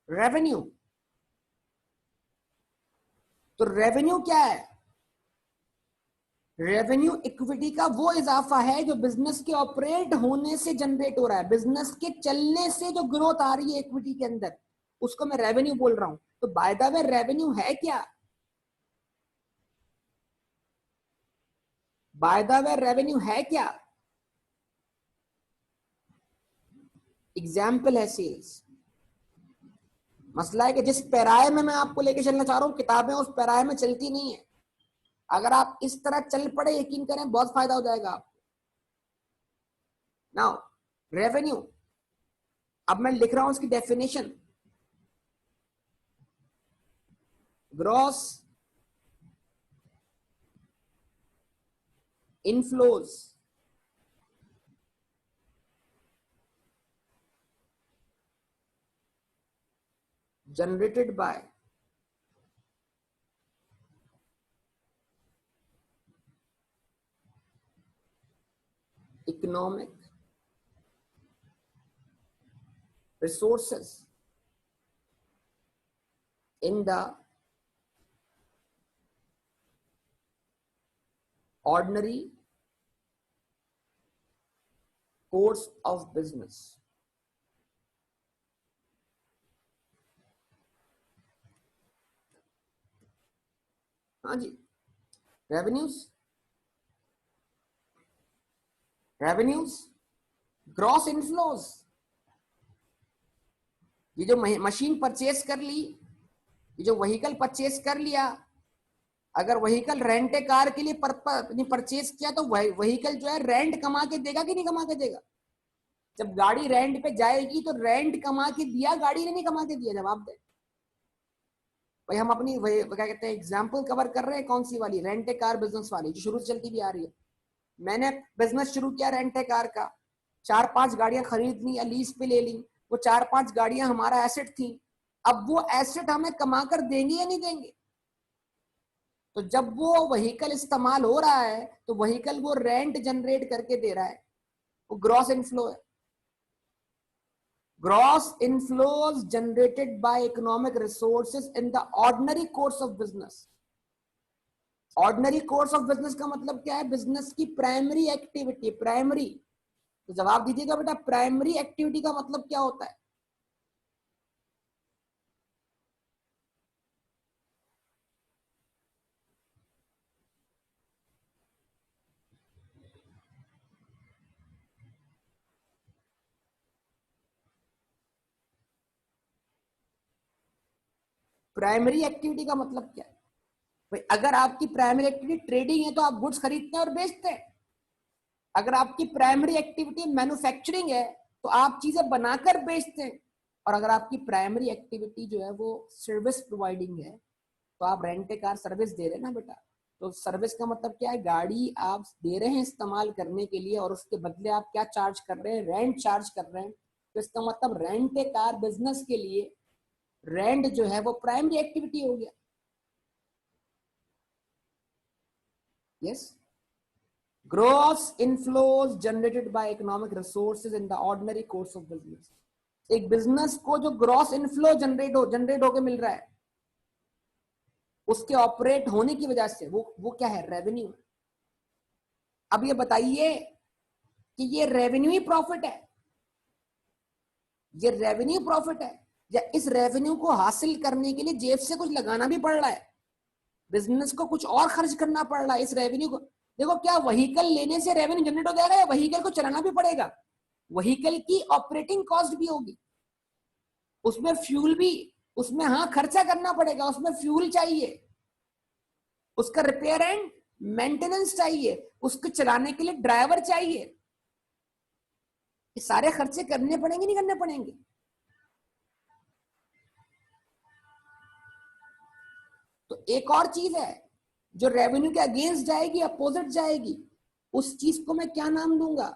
रेवेन्यू, तो रेवेन्यू क्या है? रेवेन्यू इक्विटी का वो इजाफा है जो बिजनेस के ऑपरेट होने से जनरेट हो रहा है, बिजनेस के चलने से जो ग्रोथ आ रही है इक्विटी के अंदर, उसको मैं रेवेन्यू बोल रहा हूं। तो बाय द वे रेवेन्यू है क्या? बाय द वे रेवेन्यू है क्या? एग्जाम्पल है सेल्स। मसला है कि जिस पैराए में मैं आपको लेके चलना चाह रहा हूं, किताबें उस पैराए में चलती नहीं है। अगर आप इस तरह चल पड़े, यकीन करें बहुत फायदा हो जाएगा आपको। नाउ रेवेन्यू, अब मैं लिख रहा हूं उसकी definition. Gross inflows generated by economic resources in the ordinary course of business. हाँ जी, रेवेन्यूज ग्रॉस इनफ्लोज। ये जो मशीन परचेज कर ली, ये जो व्हीकल परचेज कर लिया, अगर व्हीकल रेंट कार के लिए परचेज किया, तो व्हीकल जो है रेंट कमा के देगा कि नहीं कमा के देगा? जब गाड़ी रेंट पे जाएगी तो रेंट कमा के दिया गाड़ी ने, नहीं कमा के दिया? जवाब दे। भाई हम अपनी क्या कहते हैं एग्जाम्पल कवर कर रहे हैं, कौन सी वाली, रेंट ए कार बिजनेस वाली, जो शुरू से चलती भी आ रही है। मैंने बिजनेस शुरू किया रेंट ए कार का, 4-5 गाड़ियां खरीद ली या लीज पे ले ली, वो 4-5 गाड़ियां हमारा एसेट थी। अब वो एसेट हमें कमा कर देंगे या नहीं देंगे? तो जब वो व्हीकल इस्तेमाल हो रहा है तो व्हीकल वो रेंट जनरेट करके दे रहा है, वो ग्रॉस इनफ्लो है। Gross inflows generated by economic resources in the ordinary course of business. Ordinary course of business का मतलब क्या है? बिजनेस की प्राइमरी एक्टिविटी, प्राइमरी। तो जवाब दीजिएगा बेटा, प्राइमरी एक्टिविटी का मतलब क्या होता है? प्राइमरी एक्टिविटी का मतलब क्या है भाई? अगर आपकी प्राइमरी एक्टिविटी ट्रेडिंग है तो आप गुड्स खरीदते हैं और बेचते हैं। अगर आपकी प्राइमरी एक्टिविटी मैन्युफैक्चरिंग है तो आप चीजें बनाकर बेचते हैं। और अगर आपकी प्राइमरी एक्टिविटी जो है वो सर्विस प्रोवाइडिंग है तो आप रेंट ए कार सर्विस दे रहे हैं ना बेटा। तो सर्विस का मतलब क्या है? गाड़ी आप दे रहे हैं इस्तेमाल करने के लिए और उसके बदले आप क्या चार्ज कर रहे हैं? रेंट चार्ज कर रहे हैं। तो इसका मतलब रेंट ए कार बिजनेस के लिए रेंट जो है वो प्राइमरी एक्टिविटी हो गया। Yes, gross inflows generated by economic resources in the ordinary course of business। एक बिजनेस को जो ग्रॉस इनफ्लो जनरेट होके मिल रहा है, उसके ऑपरेट होने की वजह से वो क्या है? रेवेन्यू। अब ये बताइए कि ये रेवेन्यू ही प्रॉफिट है, ये रेवेन्यू प्रॉफिट है, या इस रेवेन्यू को हासिल करने के लिए जेब से कुछ लगाना भी पड़ रहा है, बिजनेस को कुछ और खर्च करना पड़ रहा है इस रेवेन्यू को? देखो, क्या व्हीकल लेने से रेवेन्यू जनरेट हो जाएगा या व्हीकल को चलाना भी पड़ेगा? व्हीकल की ऑपरेटिंग कॉस्ट भी होगी, उसमें फ्यूल भी, उसमें हाँ खर्चा करना पड़ेगा, उसमें फ्यूल चाहिए, उसका रिपेयर एंड मेंटेनेंस चाहिए, उसको चलाने के लिए ड्राइवर चाहिए। ये सारे खर्चे करने पड़ेंगे नहीं करने पड़ेंगे? तो एक और चीज है जो रेवेन्यू के अगेंस्ट जाएगी, अपोजिट जाएगी, उस चीज को मैं क्या नाम दूंगा?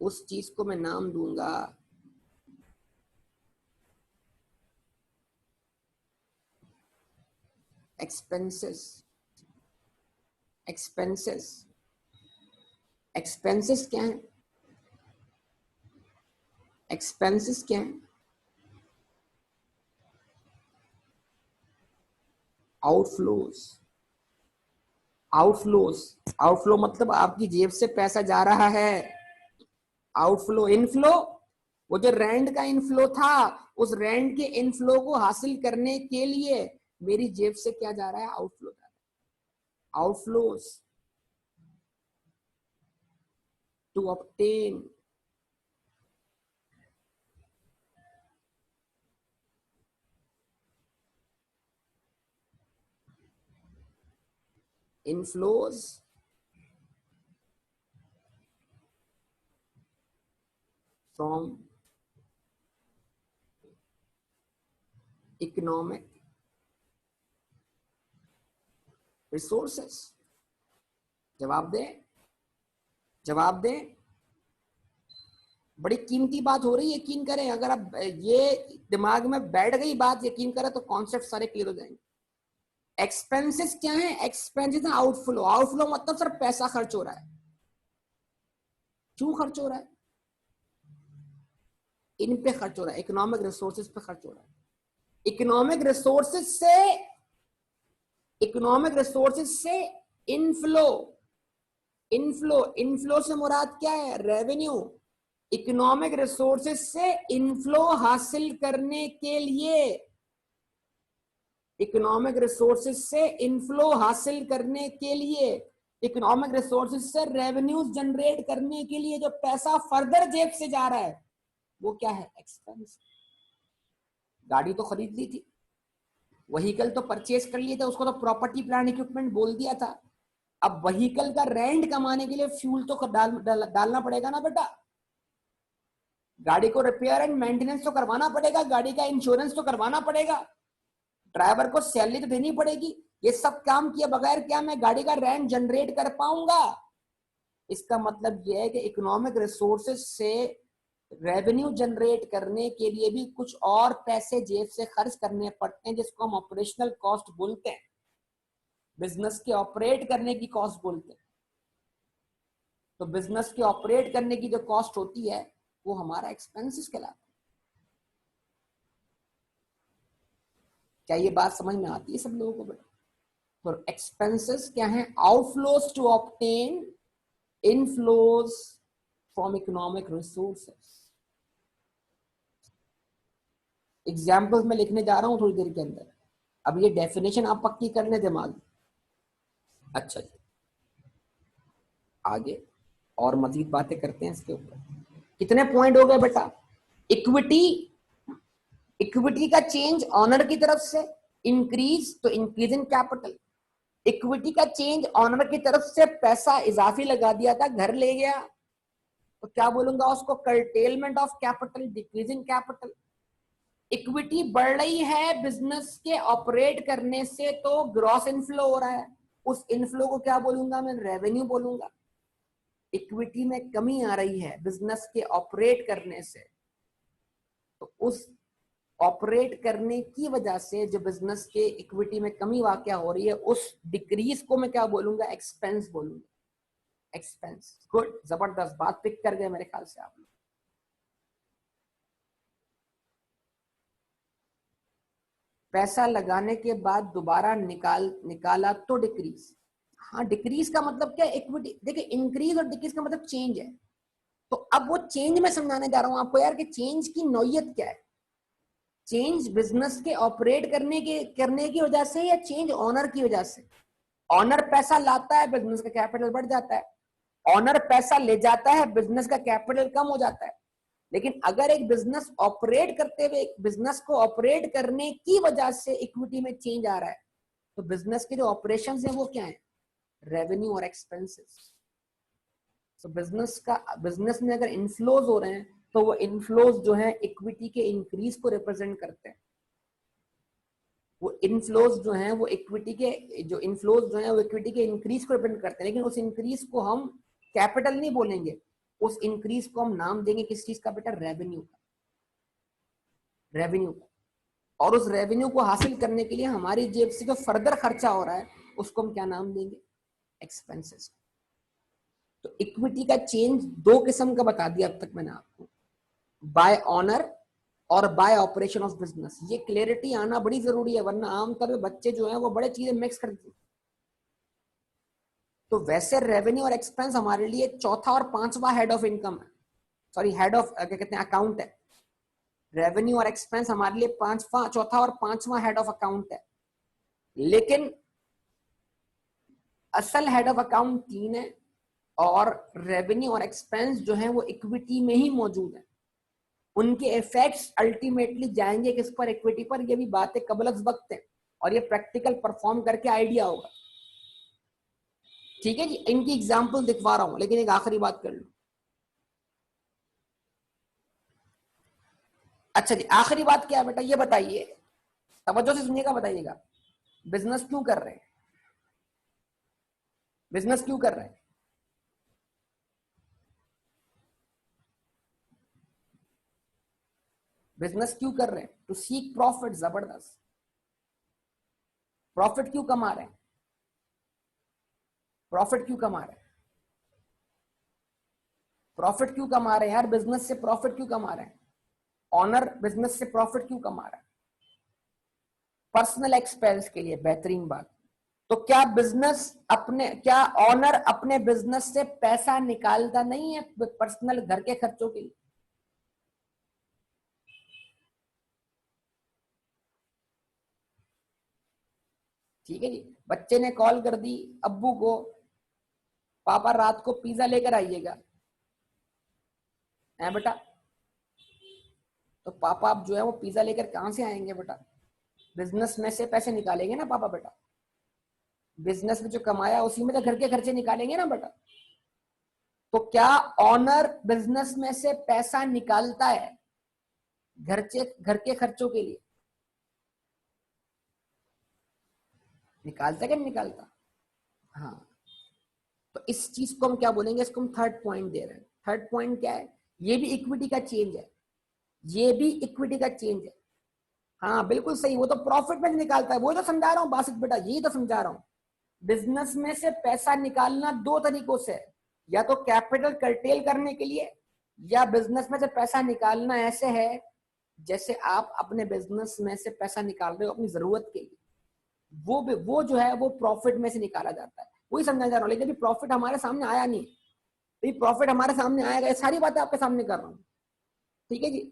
उस चीज को मैं नाम दूंगा एक्सपेंसेस। एक्सपेंसेस, एक्सपेंसेस क्या है? एक्सपेंसेस क्या है? आउटफ्लोज। आउटफ्लोज, आउटफ्लो मतलब आपकी जेब से पैसा जा रहा है। आउटफ्लो, इनफ्लो वो जो रेंट का इनफ्लो था, उस रेंट के इनफ्लो को हासिल करने के लिए मेरी जेब से क्या जा रहा है? आउटफ्लो जा रहा है। Outflows to obtain inflows from economic resources। जवाब दे, जवाब दे। बड़ी कीमती बात हो रही है, यकीन करें। अगर आप ये दिमाग में बैठ गई बात, यकीन करें तो कॉन्सेप्ट सारे क्लियर हो जाएंगे। एक्सपेंसेस क्या है? Expenses outflow. आउटफ्लो मतलब सर पैसा खर्च हो रहा है। क्यों खर्च हो रहा है? इन पे खर्च हो रहा है, इकोनॉमिक रिसोर्सेज पे खर्च हो रहा है। इकोनॉमिक रिसोर्सेज से, इकोनॉमिक रिसोर्सेज से इनफ्लो, इनफ्लो, इनफ्लो से मुराद क्या है? रेवेन्यू। इकोनॉमिक रिसोर्सेज से इनफ्लो हासिल करने के लिए, इकोनॉमिक रिसोर्सेज से इनफ्लो हासिल करने के लिए, इकोनॉमिक रिसोर्सेज से रेवेन्यूज जनरेट करने के लिए जो पैसा फर्दर जेब से जा रहा है वो क्या है? एक्सपेंस। गाड़ी तो खरीद ली थी, व्हीकल तो परचेज कर लिया था, उसको तो प्रॉपर्टी प्लांट इक्विपमेंट बोल दिया था। अब व्हीकल का रेंट कमाने के लिए फ्यूल तो डालना पड़ेगा ना बेटा। गाड़ी को रिपेयर एंड मेंटेनेंस तो करवाना पड़ेगा, गाड़ी का इंश्योरेंस तो करवाना पड़ेगा, ड्राइवर को सैलरी तो देनी पड़ेगी। ये सब काम किए बगैर क्या मैं गाड़ी का रेंट जनरेट कर पाऊंगा? इसका मतलब यह है कि इकोनॉमिक रिसोर्सेज से रेवेन्यू जनरेट करने के लिए भी कुछ और पैसे जेब से खर्च करने पड़ते हैं, जिसको हम ऑपरेशनल कॉस्ट बोलते हैं, बिजनेस के ऑपरेट करने की कॉस्ट बोलते हैं। तो बिजनेस के ऑपरेट करने की जो कॉस्ट होती है वो हमारा एक्सपेंसेस कहलाता है। क्या ये बात समझ में आती है सब लोगों को बेटा? तो एक्सपेंसेस क्या है? Outflows to obtain inflows from economic resources. Examples में लिखने जा रहा हूं थोड़ी देर के अंदर, अब ये डेफिनेशन आप पक्की कर ले दिमाग में। अच्छा जी, आगे और मजीद बातें करते हैं इसके ऊपर। कितने पॉइंट हो गए बेटा? इक्विटी, इक्विटी का चेंज ऑनर की तरफ से, इंक्रीज तो इंक्रीज इन कैपिटल। इक्विटी का चेंज ऑनर की तरफ से पैसा इजाफी लगा दिया था, घर ले गया, तो क्या बोलूंगा उसको? Curtailment of capital, decreasing capital. Equity बढ़ रही है बिजनेस के ऑपरेट करने से, तो ग्रॉस इनफ्लो हो रहा है, उस इनफ्लो को क्या बोलूंगा मैं? रेवेन्यू बोलूंगा। इक्विटी में कमी आ रही है बिजनेस के ऑपरेट करने से, तो उस ऑपरेट करने की वजह से जो बिजनेस के इक्विटी में कमी वाकया हो रही है, उस डिक्रीज को मैं क्या बोलूंगा? एक्सपेंस बोलूंगा। एक्सपेंस। गुड, जबरदस्त बात पिक कर गए मेरे ख्याल से आप लोग। पैसा लगाने के बाद दोबारा निकाला तो डिक्रीज। हाँ, डिक्रीज का मतलब क्या? इक्विटी। देखिए, इंक्रीज और डिक्रीज का मतलब चेंज है। तो अब वो चेंज मैं समझाने जा रहा हूं आपको यार कि चेंज की नौयत क्या है। चेंज बिजनेस के ऑपरेट करने की वजह से, या चेंज ऑनर की वजह से? ऑनर पैसा लाता है, बिजनेस का कैपिटल बढ़ जाता है। ऑनर पैसा ले जाता है, बिजनेस का कैपिटल कम हो जाता है। लेकिन अगर एक बिजनेस ऑपरेट करते हुए, बिजनेस को ऑपरेट करने की वजह से इक्विटी में चेंज आ रहा है, तो बिजनेस के जो ऑपरेशंस हैं वो क्या है? रेवेन्यू और एक्सपेंसेस। तो बिजनेस में अगर इनफ्लोज हो रहे हैं, तो वो इनफ्लोज जो है इक्विटी के इंक्रीज को रिप्रेजेंट करते हैं। वो इनफ्लोज जो है वो इक्विटी के, जो इनफ्लोज जो है वो इक्विटी के इंक्रीज को रिप्रेजेंट करते हैं। लेकिन उस इंक्रीज को हम कैपिटल नहीं बोलेंगे, उस इंक्रीज को हम नाम देंगे किस चीज का बेटा? रेवेन्यू का। रेवेन्यू का। और उस रेवेन्यू को हासिल करने के लिए हमारी जेब से जो फर्दर खर्चा हो रहा है, उसको हम क्या नाम देंगे? एक्सपेंसेस। तो इक्विटी का चेंज दो किस्म का बता दिया अब तक मैंने आपको, बाय ऑनर और बाय ऑपरेशन ऑफ बिजनेस। ये क्लियरिटी आना बड़ी जरूरी है, वरना आमतौर पर बच्चे जो हैं वो बड़े चीजें मिक्स कर देते हैं। तो वैसे रेवेन्यू और एक्सपेंस हमारे लिए चौथा और पांचवा हेड ऑफ इनकम है, सॉरी हेड ऑफ क्या कहते हैं, अकाउंट है। रेवेन्यू और एक्सपेंस हमारे लिए चौथा और पांचवा हेड ऑफ अकाउंट है। लेकिन असल हेड ऑफ अकाउंट तीन है, और रेवेन्यू और एक्सपेंस जो है वो इक्विटी में ही मौजूद है। उनके इफेक्ट्स अल्टीमेटली जाएंगे किस पर? इक्विटी पर। ये भी बातें कबल वक्त है, और ये प्रैक्टिकल परफॉर्म करके आइडिया होगा। ठीक है जी, इनकी एग्जांपल दिखवा रहा हूं, लेकिन एक आखिरी बात कर लो। अच्छा जी, आखिरी बात क्या है बेटा? ये बताइए, तवज्जो से सुनिएगा, बताइएगा। बिजनेस क्यों कर रहे हैं? बिजनेस क्यों कर रहे हैं? बिजनेस क्यों कर रहे हैं? To seek profit. जबरदस्त। प्रॉफिट क्यों कमा रहे हैं? प्रॉफिट क्यों कमा रहे हैं? प्रॉफिट क्यों कमा रहे हैं यार? बिजनेस से प्रॉफिट क्यों कमा रहे हैं? ऑनर बिजनेस से प्रॉफिट क्यों कमा रहा है? पर्सनल एक्सपेंस के लिए। बेहतरीन बात। तो क्या ऑनर अपने बिजनेस से पैसा निकालता नहीं है पर्सनल घर के खर्चों के लिए? ठीक है जी, बच्चे ने कॉल कर दी अब्बू को, पापा रात को पिज्जा लेकर आइएगा, है बेटा? तो पापा अब जो है वो पिज्जा लेकर कहां से आएंगे बेटा? बिजनेस में से पैसे निकालेंगे ना पापा बेटा। बिजनेस में जो कमाया उसी में तो घर के खर्चे निकालेंगे ना बेटा। तो क्या ऑनर बिजनेस में से पैसा निकालता है घर के खर्चों के लिए? निकालता है कि नहीं निकालता? हाँ, तो इस चीज को हम क्या बोलेंगे, इसको हम थर्ड पॉइंट दे रहे हैं। थर्ड पॉइंट क्या है? ये भी इक्विटी का चेंज है, ये भी इक्विटी का चेंज है। हाँ बिल्कुल सही, वो तो प्रॉफिट में से निकालता है, वो तो समझा रहा हूँ बासित बेटा, यही तो समझा रहा हूँ। बिजनेस में से पैसा निकालना दो तरीकों से है, या तो कैपिटल कर्टेल करने के लिए, या बिजनेस में से पैसा निकालना ऐसे है जैसे आप अपने बिजनेस में से पैसा निकाल रहे हो अपनी जरूरत के लिए, वो जो है वो प्रॉफिट में से निकाला जाता है, वही समझा जा रहा हूँ। लेकिन अभी प्रॉफिट हमारे सामने आया नहीं, अभी प्रॉफिट हमारे सामने आएगा, ये सारी बातें आपके सामने कर रहा हूँ, ठीक है जी।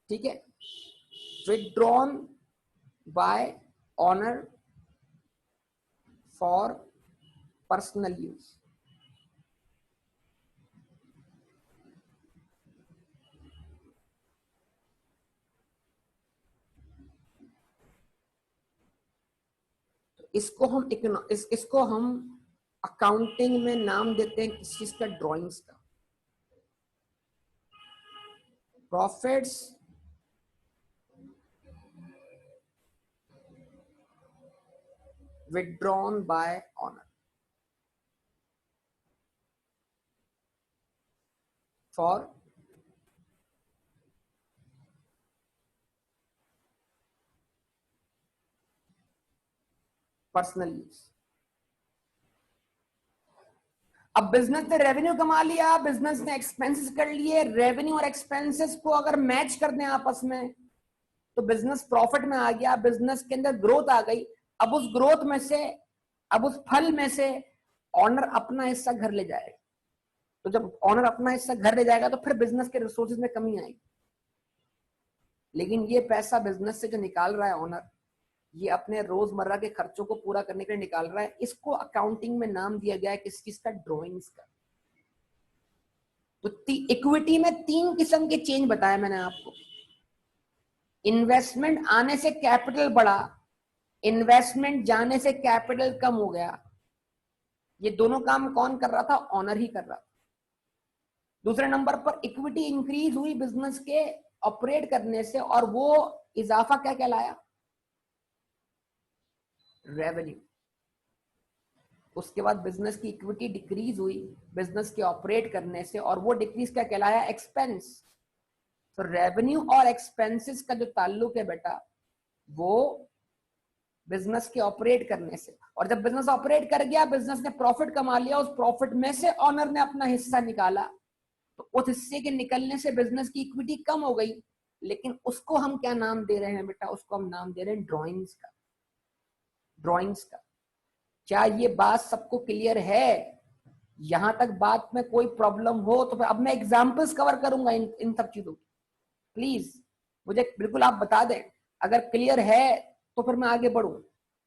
ठीक है, withdrawn by honor for personal use। तो इसको हम अकाउंटिंग में नाम देते हैं किस चीज का? ड्रॉइंग्स का। Profits withdrawn by honor for personal use. अब बिजनेस ने रेवेन्यू कमा लिया, बिजनेस ने एक्सपेंसेस कर लिए, रेवेन्यू और एक्सपेंसेस को अगर मैच कर दें आपस में तो बिजनेस प्रॉफिट में आ गया, बिजनेस के अंदर ग्रोथ आ गई। अब उस ग्रोथ में से, अब उस फल में से ऑनर अपना हिस्सा घर ले जाएगा। तो जब ऑनर अपना हिस्सा घर ले जाएगा तो फिर बिजनेस के रिसोर्सेज में कमी आएगी। लेकिन ये पैसा बिजनेस से जो निकाल रहा है ऑनर, ये अपने रोजमर्रा के खर्चों को पूरा करने के लिए निकाल रहा है। इसको अकाउंटिंग में नाम दिया गया है किस चीज का? ड्रॉइंग्स का। तो इक्विटी में तीन किस्म के चेंज बताया मैंने आपको। इन्वेस्टमेंट आने से कैपिटल बढ़ा, इन्वेस्टमेंट जाने से कैपिटल कम हो गया। ये दोनों काम कौन कर रहा था? ऑनर ही कर रहा था। दूसरे नंबर पर इक्विटी इंक्रीज हुई बिजनेस के ऑपरेट करने से, और वो इजाफा क्या कहलाया? रेवेन्यू। उसके बाद बिजनेस की इक्विटी डिक्रीज हुई बिजनेस के ऑपरेट करने से, और वो डिक्रीज क्या कहलाया? एक्सपेंस। तो रेवेन्यू और एक्सपेंसेस का जो ताल्लुक है बेटा, वो बिजनेस के ऑपरेट करने से। और जब बिजनेस ऑपरेट कर गया, बिजनेस ने प्रॉफिट कमा लिया, उस प्रॉफिट में से ऑनर ने अपना हिस्सा निकाला, तो उस हिस्से के निकलने से बिजनेस की इक्विटी कम हो गई। लेकिन उसको हम क्या नाम दे रहे हैं बेटा? उसको हम नाम दे रहे हैं ड्रॉइंग्स का। ड्रॉइंग्स का। क्या ये बात सबको क्लियर है? यहां तक बात में कोई प्रॉब्लम हो तो अब मैं एग्जांपल्स कवर करूंगा इन सब चीजों की। प्लीज मुझे बिल्कुल आप बता दें, अगर क्लियर है तो फिर मैं आगे बढ़ूं।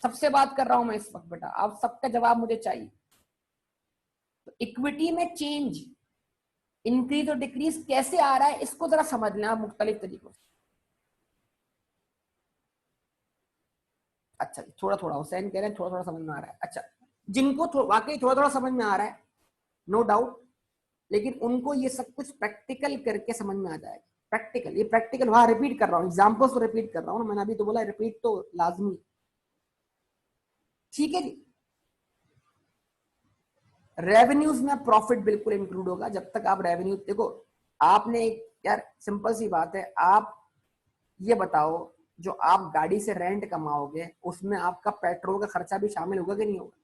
सबसे बात कर रहा हूं मैं इस वक्त बेटा, आप सबका जवाब मुझे चाहिए। तो इक्विटी में चेंज, इंक्रीज और डिक्रीज कैसे आ रहा है, इसको जरा समझ लें आप मुख्तलिफ तरीकों से। अच्छा, थोड़ा थोड़ा हुसैन कह रहे हैं थोड़ा थोड़ा समझ में आ रहा है। अच्छा, जिनको वाकई थोड़ा थोड़ा समझ में आ रहा है, नो डाउट, लेकिन उनको ये सब कुछ प्रैक्टिकल करके समझ में आ जाएगा। प्रैक्टिकल, ये प्रैक्टिकल, वहां रिपीट कर रहा हूँ, एग्जाम्पल्स को रिपीट कर रहा हूँ, मैंने अभी तो बोला रिपीट तो लाजमी। ठीक है जी। रेवेन्यूज में प्रॉफिट बिल्कुल इंक्लूड होगा। जब तक आप रेवेन्यू देखो, आपने यार सिंपल सी बात है, आप ये बताओ, जो आप गाड़ी से रेंट कमाओगे उसमें आपका पेट्रोल का खर्चा भी शामिल होगा कि नहीं होगा?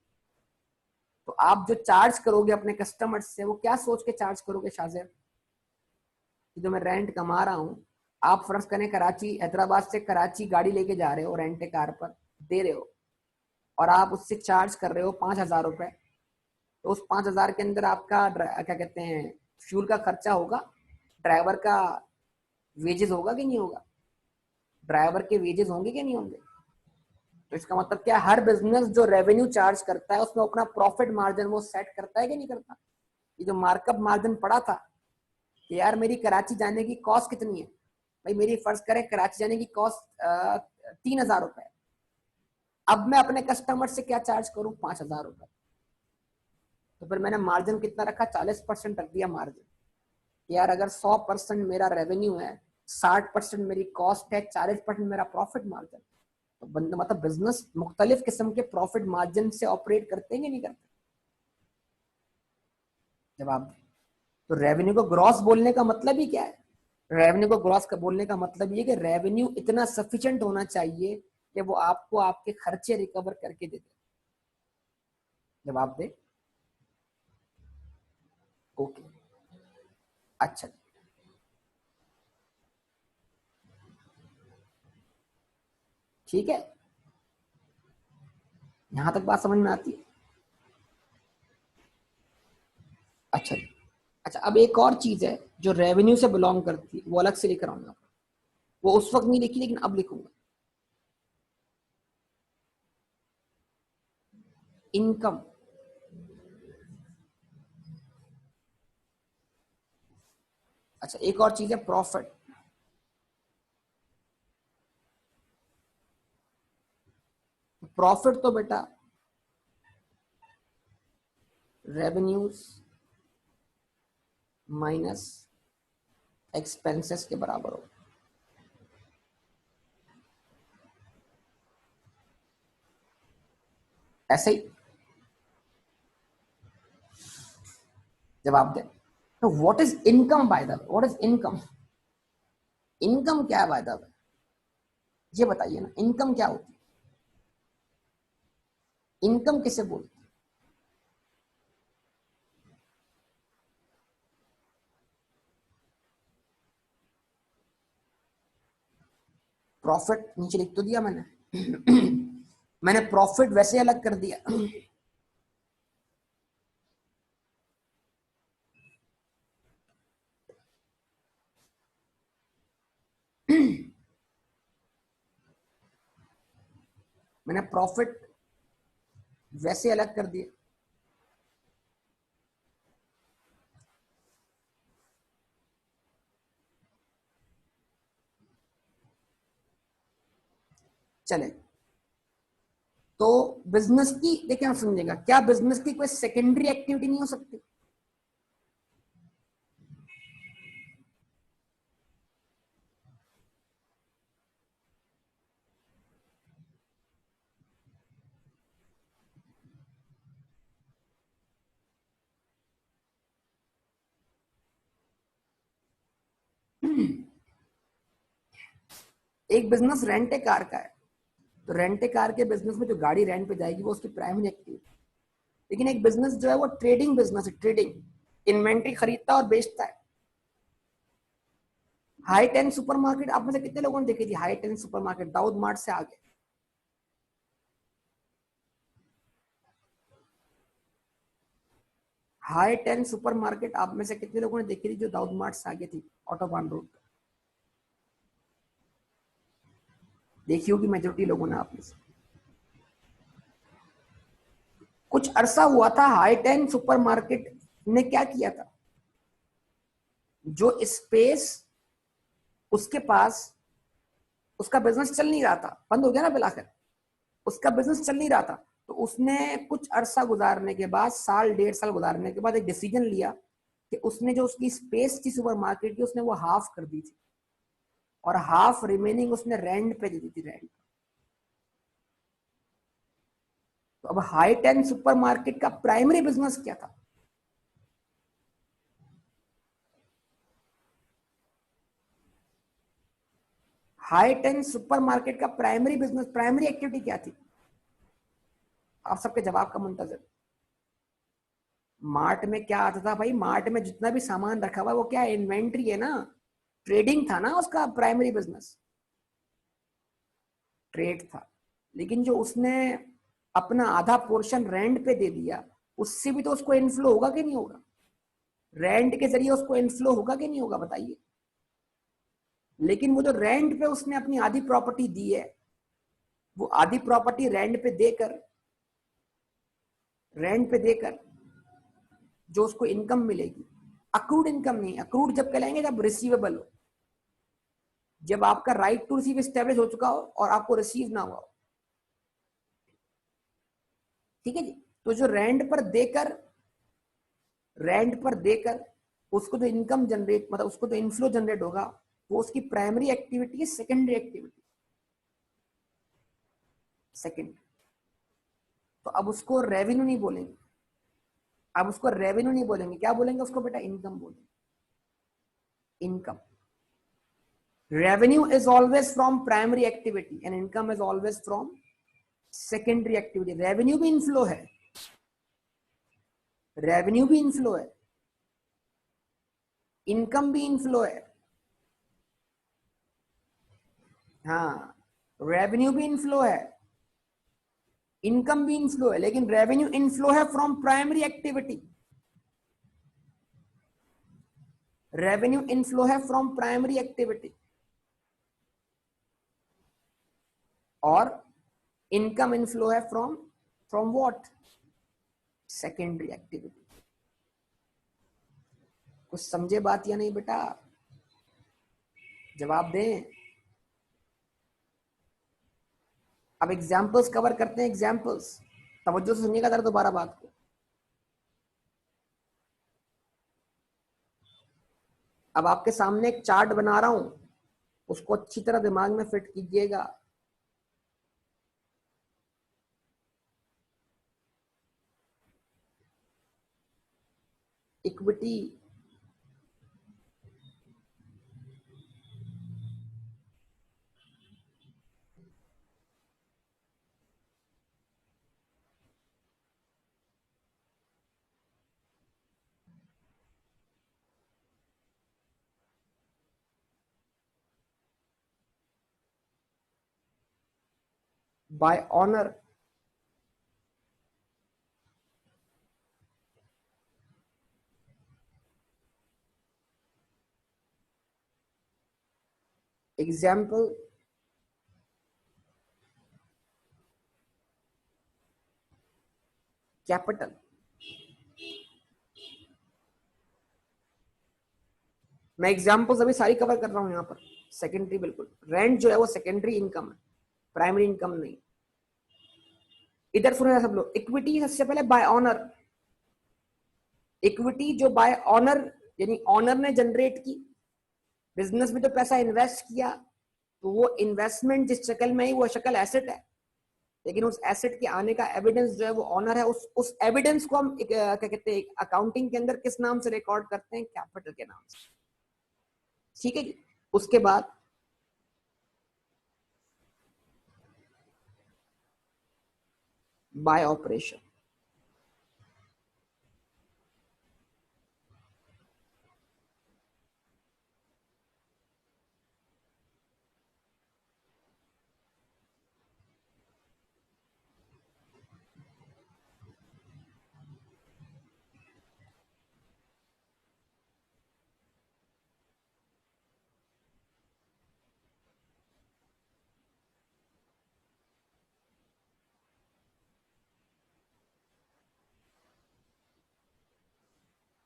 तो आप जो चार्ज करोगे अपने कस्टमर्स से, वो क्या सोच के चार्ज करोगे शाहजेब? जो मैं रेंट कमा रहा हूँ, आप फर्ज करें कराची, हैदराबाद से कराची गाड़ी लेके जा रहे हो, रेंट कार पर दे रहे हो, और आप उससे चार्ज कर रहे हो 5,000 रुपए। तो उस 5,000 के अंदर आपका क्या कहते हैं, फ्यूल का खर्चा होगा, ड्राइवर का वेजेस होगा कि नहीं होगा? ड्राइवर के वेजेस होंगे कि नहीं होंगे? तो इसका मतलब क्या, हर बिजनेस जो रेवेन्यू चार्ज करता है उसमें अपना प्रॉफिट मार्जिन वो सेट करता है कि नहीं करता? ये जो मार्कअप मार्जिन पड़ा था कि यार मेरी कराची जाने की कॉस्ट कितनी है, भाई मेरी फर्ज करें कराची जाने की कॉस्ट 3,000 रुपए, अब मैं अपने कस्टमर से क्या चार्ज करूं, 5,000 रुपए। तो फिर मैंने मार्जिन कितना रखा, 40% रख दिया मार्जिन। यार अगर 100% मेरा रेवेन्यू है, 60% मेरी कॉस्ट है, 40% मेरा प्रॉफिट मार्जिन, तो बंदा मतलब बिजनेस मुख्तलिफ किस्म के प्रॉफिट मार्जिन से ऑपरेट करते हैं कि नहीं करते? जवाब। तो रेवेन्यू को ग्रॉस बोलने का मतलब ही क्या है? रेवेन्यू को ग्रॉस का बोलने का मतलब ये कि रेवेन्यू इतना सफिशिएंट होना चाहिए कि वो आपको आपके खर्चे रिकवर करके दे दे। जवाब दे। ओके, अच्छा, ठीक है, यहां तक बात समझ में आती है? अच्छा, अच्छा, अब एक और चीज है जो रेवेन्यू से बिलोंग करती है, वो अलग से लेकर आऊंगा। वो उस वक्त नहीं लिखी, लेकिन अब लिखूंगा। इनकम। अच्छा, एक और चीज है प्रॉफिट। प्रॉफिट तो बेटा रेवेन्यूज माइनस एक्सपेंसेस के बराबर हो। ऐसे ही जवाब दे। तो what is income by the way, what is income? Income क्या है बाय द वे, ये बताइए ना, इनकम क्या होती है? इनकम किसे बोलते हैं? प्रॉफिट नीचे लिख तो दिया मैंने। मैंने प्रॉफिट वैसे अलग कर दिया। मैंने प्रॉफिट वैसे अलग कर दिया। चले, तो बिजनेस की देखिए, आप समझेगा क्या, बिजनेस की कोई सेकेंडरी एक्टिविटी नहीं हो सकती? एक बिजनेस रेंट ए कार का है, तो रेंट ए कार के बिजनेस में जो गाड़ी रेंट पे जाएगी वो उसकी प्राइमरी एक्टिविटी। लेकिन एक बिजनेस जो है वो ट्रेडिंग बिजनेस है, ट्रेडिंग, इन्वेंट्री खरीदता और बेचता है। हाई टेन सुपरमार्केट आप में से कितने लोगों ने देखी थी? High ten supermarket Dawood mart से आगे। हाई टेन सुपरमार्केट आप में से कितने लोगों ने देखी थी जो दाऊद मार्ट से आगे थी, ऑटोबान रोड? देखी होगी मेजोरिटी लोगों ने आप में से। कुछ अरसा हुआ था, हाई टेन सुपरमार्केट ने क्या किया था, जो स्पेस उसके पास, उसका बिजनेस चल नहीं रहा था, बंद हो गया ना बिलाकर, उसका बिजनेस चल नहीं रहा था, तो उसने कुछ अरसा गुजारने के बाद, साल 1.5 साल गुजारने के बाद एक डिसीजन लिया कि उसने जो उसकी स्पेस थी सुपरमार्केट की, उसने वो हाफ कर दी थी, और हाफ रिमेनिंग उसने रेंट पे दे दी थी, रेंट। तो अब हाई टेन सुपरमार्केट का प्राइमरी बिजनेस क्या था? हाई टेन सुपरमार्केट का प्राइमरी बिजनेस, प्राइमरी एक्टिविटी क्या थी? आप सबके जवाब का मुंतजर। मार्ट में क्या आता था भाई? मार्ट में जितना भी सामान रखा हुआ है वो क्या है? इन्वेंट्री है ना। ट्रेडिंग था ना उसका प्राइमरी बिजनेस, ट्रेड था। लेकिन जो उसने अपना आधा पोर्शन रेंट पे दे दिया, उससे भी तो उसको इनफ्लो होगा कि नहीं होगा? रेंट के जरिए उसको इनफ्लो होगा कि नहीं होगा, बताइए? लेकिन वो जो रेंट पे उसने अपनी आधी प्रॉपर्टी दी है, वो आधी प्रॉपर्टी रेंट पे देकर जो उसको इनकम मिलेगी, अक्रूड इनकम नहीं, अक्रूड जब कहलाएंगे जब रिसीवेबल हो, जब आपका राइट टू रिसीव स्टेब्लिश हो चुका हो और आपको रिसीव ना हुआ हो। ठीक है जी। तो जो रेंट पर देकर उसको जो इनकम जनरेट, मतलब उसको जो इनफ्लो जनरेट होगा, वो उसकी प्राइमरी एक्टिविटी है, सेकेंडरी एक्टिविटी सेकेंड। तो अब उसको रेवेन्यू नहीं बोलेंगे, अब उसको रेवेन्यू नहीं बोलेंगे, क्या बोलेंगे उसको बेटा? इनकम बोलेंगे, income. Revenue is always from primary activity and income is always from secondary activity. Revenue भी इनफ्लो है, रेवेन्यू भी इनफ्लो है, इनकम भी इनफ्लो है। हाँ, रेवेन्यू भी इनफ्लो है, इनकम भी इनफ्लो है, लेकिन रेवेन्यू इनफ्लो है from primary activity, revenue inflow है फ्रॉम प्राइमरी एक्टिविटी, और इनकम इनफ्लो है from from what? Secondary activity. कुछ समझे बात या नहीं बेटा? जवाब दें। अब एग्जाम्पल्स कवर करते हैं, एग्जाम्पल्स। तवज्जो से सुनिएगा जरा दोबारा बात को। अब आपके सामने एक चार्ट बना रहा हूं, उसको अच्छी तरह दिमाग में फिट कीजिएगा। Equity bye honour, example capital. मैं एग्जाम्पल्स अभी सारी कवर कर रहा हूं यहां पर। सेकेंडरी, बिल्कुल रेंट जो है वो सेकेंडरी इनकम है, प्राइमरी इनकम नहीं। इधर सुने सब लोग, इक्विटी सबसे पहले बाय ऑनर। इक्विटी जो बाय ऑनर, यानी ऑनर ने जनरेट की, बिजनेस में तो पैसा इन्वेस्ट किया, तो वो इन्वेस्टमेंट जिस शक्ल में ही, वो शक्ल एसेट है, लेकिन उस एसेट के आने का एविडेंस जो है वो ऑनर है। उस एविडेंस को हम क्या कहते हैं, अकाउंटिंग के अंदर किस नाम से रिकॉर्ड करते हैं? कैपिटल के नाम से। ठीक है जी। उसके बाद बाय ऑपरेशन।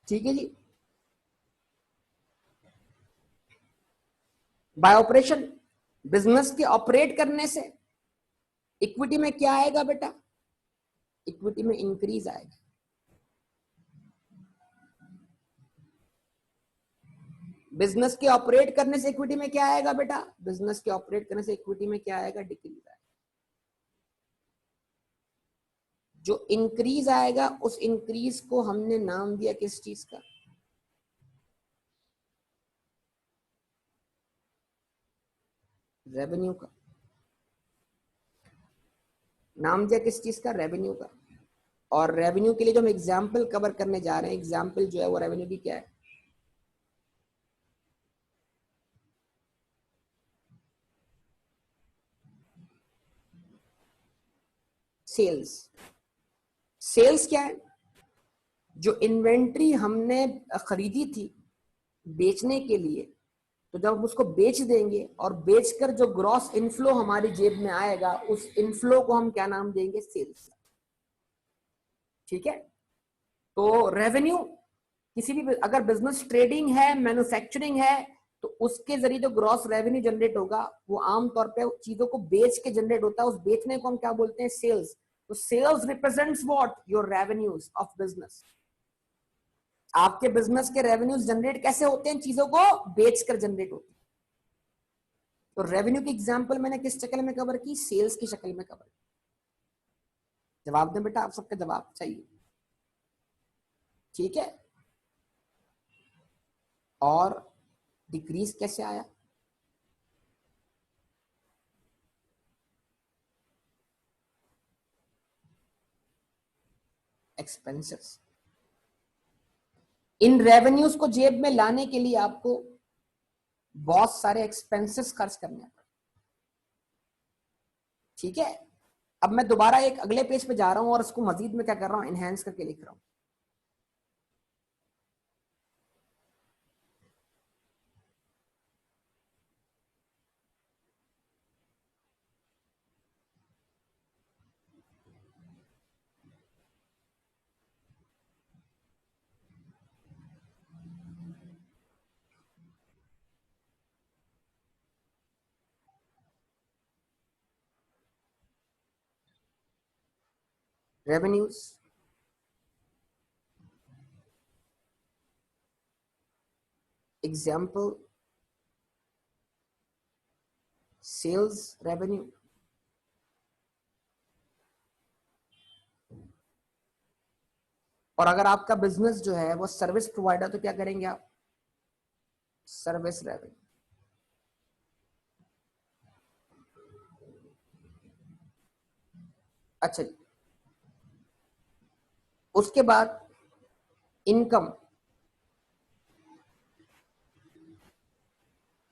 ठीक है जी। बाय ऑपरेशन, बिजनेस के ऑपरेट करने से इक्विटी में क्या आएगा बेटा? इक्विटी में इंक्रीज आएगा। बिजनेस के ऑपरेट करने से इक्विटी में क्या आएगा बेटा? बिजनेस के ऑपरेट करने से इक्विटी में क्या आएगा? डिक्रीज आएगा। जो इंक्रीज आएगा, उस इंक्रीज को हमने नाम दिया किस चीज का? रेवेन्यू का। नाम दिया किस चीज का? रेवेन्यू का। और रेवेन्यू के लिए जो हम एग्जाम्पल कवर करने जा रहे हैं, एग्जाम्पल जो है वो रेवेन्यू की क्या है? सेल्स। सेल्स क्या है? जो इन्वेंट्री हमने खरीदी थी बेचने के लिए, तो जब हम उसको बेच देंगे और बेचकर जो ग्रॉस इनफ्लो हमारी जेब में आएगा, उस इनफ्लो को हम क्या नाम देंगे? सेल्स। ठीक है। तो रेवेन्यू, किसी भी अगर बिजनेस ट्रेडिंग है, मैन्युफैक्चरिंग है, तो उसके जरिए जो ग्रॉस रेवेन्यू जनरेट होगा वो आमतौर पे चीजों को बेच के जनरेट होता है। उस बेचने को हम क्या बोलते हैं? सेल्स। तो sales represents what, your revenues of business. आपके बिजनेस के रेवेन्यूज जनरेट कैसे होते हैं, चीजों को बेचकर जनरेट होते हैं। तो रेवेन्यू की एग्जांपल मैंने किस शक्ल में कवर की, सेल्स की शक्ल में कवर। जवाब दें बेटा, आप सबका जवाब चाहिए, ठीक है। और डिक्रीज कैसे आया, एक्सपेंसेस। इन रेवेन्यूज को जेब में लाने के लिए आपको बहुत सारे एक्सपेंसेस खर्च करने पड़े, ठीक है। अब मैं दोबारा एक अगले पेज पे जा रहा हूं और उसको मजीद में क्या कर रहा हूं, एनहेंस करके लिख रहा हूं। Revenues, example sales revenue. और अगर आपका बिजनेस जो है वो सर्विस प्रोवाइडर, तो क्या करेंगे आप, सर्विस रेवेन्यू। अच्छा जी, उसके बाद इनकम,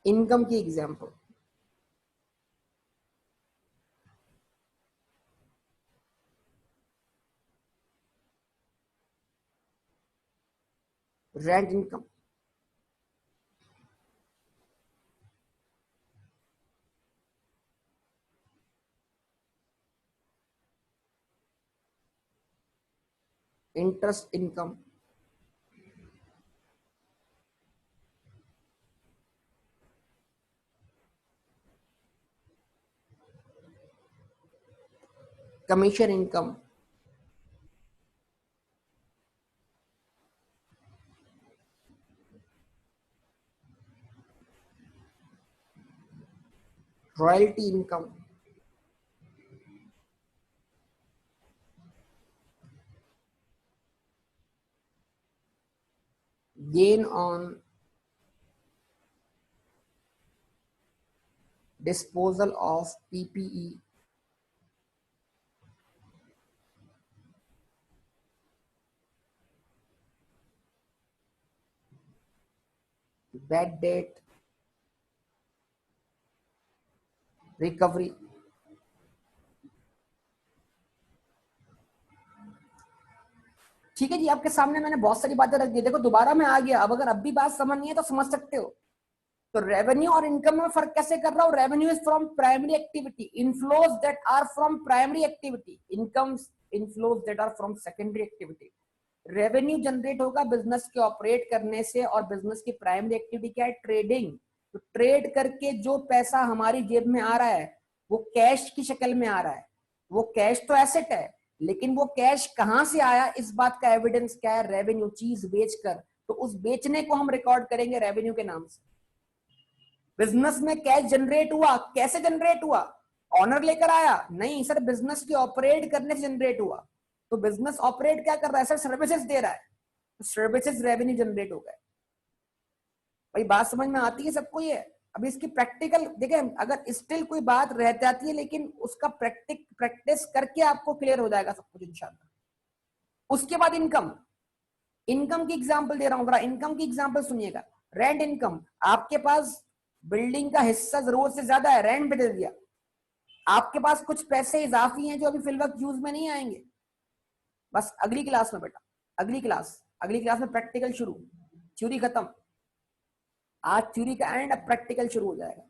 इनकम की example, rent income, interest income, commission income, royalty income, gain on disposal of PPE, bad debt recovery। ठीक है जी, आपके सामने मैंने बहुत सारी बातें रख दी, देखो दोबारा मैं आ गया। अब अगर अब भी बात समझ नहीं है तो समझ सकते हो। तो रेवेन्यू और इनकम में फर्क कैसे कर रहा हूं, revenue is from primary activity, inflows that are from primary activity, incomes inflows that are from secondary activity. Revenue generate होगा बिजनेस के ऑपरेट करने से, और बिजनेस की प्राइमरी एक्टिविटी क्या है, ट्रेडिंग। तो ट्रेड करके जो पैसा हमारी जेब में आ रहा है वो कैश की शक्ल में आ रहा है। वो कैश तो एसेट है, लेकिन वो कैश कहां से आया, इस बात का एविडेंस क्या है, रेवेन्यू, चीज बेचकर। तो उस बेचने को हम रिकॉर्ड करेंगे रेवेन्यू के नाम से। बिजनेस में कैश जनरेट हुआ, कैसे जनरेट हुआ, ऑनर लेकर आया नहीं सर, बिजनेस के ऑपरेट करने से जनरेट हुआ। तो बिजनेस ऑपरेट क्या कर रहा है सर, सर्विसेज दे रहा है, तो सर्विसेज रेवेन्यू जनरेट हो गए। भाई बात समझ में आती है सबको ये। अभी इसकी प्रैक्टिकल देखें, अगर स्टिल कोई बात रह जाती है, लेकिन उसका प्रैक्टिस करके आपको क्लियर हो जाएगा सब कुछ इंशाल्लाह। उसके बाद इनकम, इनकम की एग्जांपल दे रहा हूं, इनकम की एग्जांपल सुनिएगा। रेंट इनकम, आपके पास बिल्डिंग का हिस्सा जरूरत से ज्यादा है, रेंट पे दे दिया। आपके पास कुछ पैसे इजाफी हैं जो अभी फिल वक्त यूज में नहीं आएंगे, बस अगली क्लास में बेटा, अगली क्लास में प्रैक्टिकल शुरू, थ्योरी खत्म। आज थ्योरी का एंड, अब प्रैक्टिकल शुरू हो जाएगा।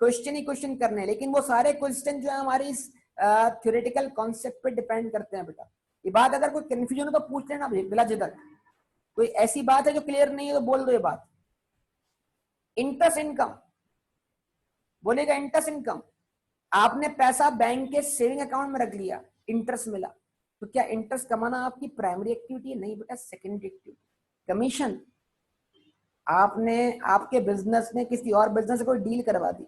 क्वेश्चन ही क्वेश्चन करने, लेकिन वो सारे क्वेश्चन जो है हमारे इस थ्योरेटिकल कॉन्सेप्ट पे डिपेंड करते हैं बेटा। ये बात अगर कोई कंफ्यूजन हो तो पूछ लेना बिला झिझक। कोई ऐसी बात है जो क्लियर नहीं है तो बोल दो ये बात। इंटरेस्ट इनकम, बोलेगा इंटरेस्ट इनकम, आपने पैसा बैंक के सेविंग अकाउंट में रख लिया, इंटरेस्ट मिला, तो क्या इंटरेस्ट कमाना आपकी प्राइमरी एक्टिविटी है? नहीं बेटा, सेकेंडरी एक्टिविटी। कमीशन, आपने आपके बिजनेस ने किसी और बिजनेस से कोई डील करवा दी,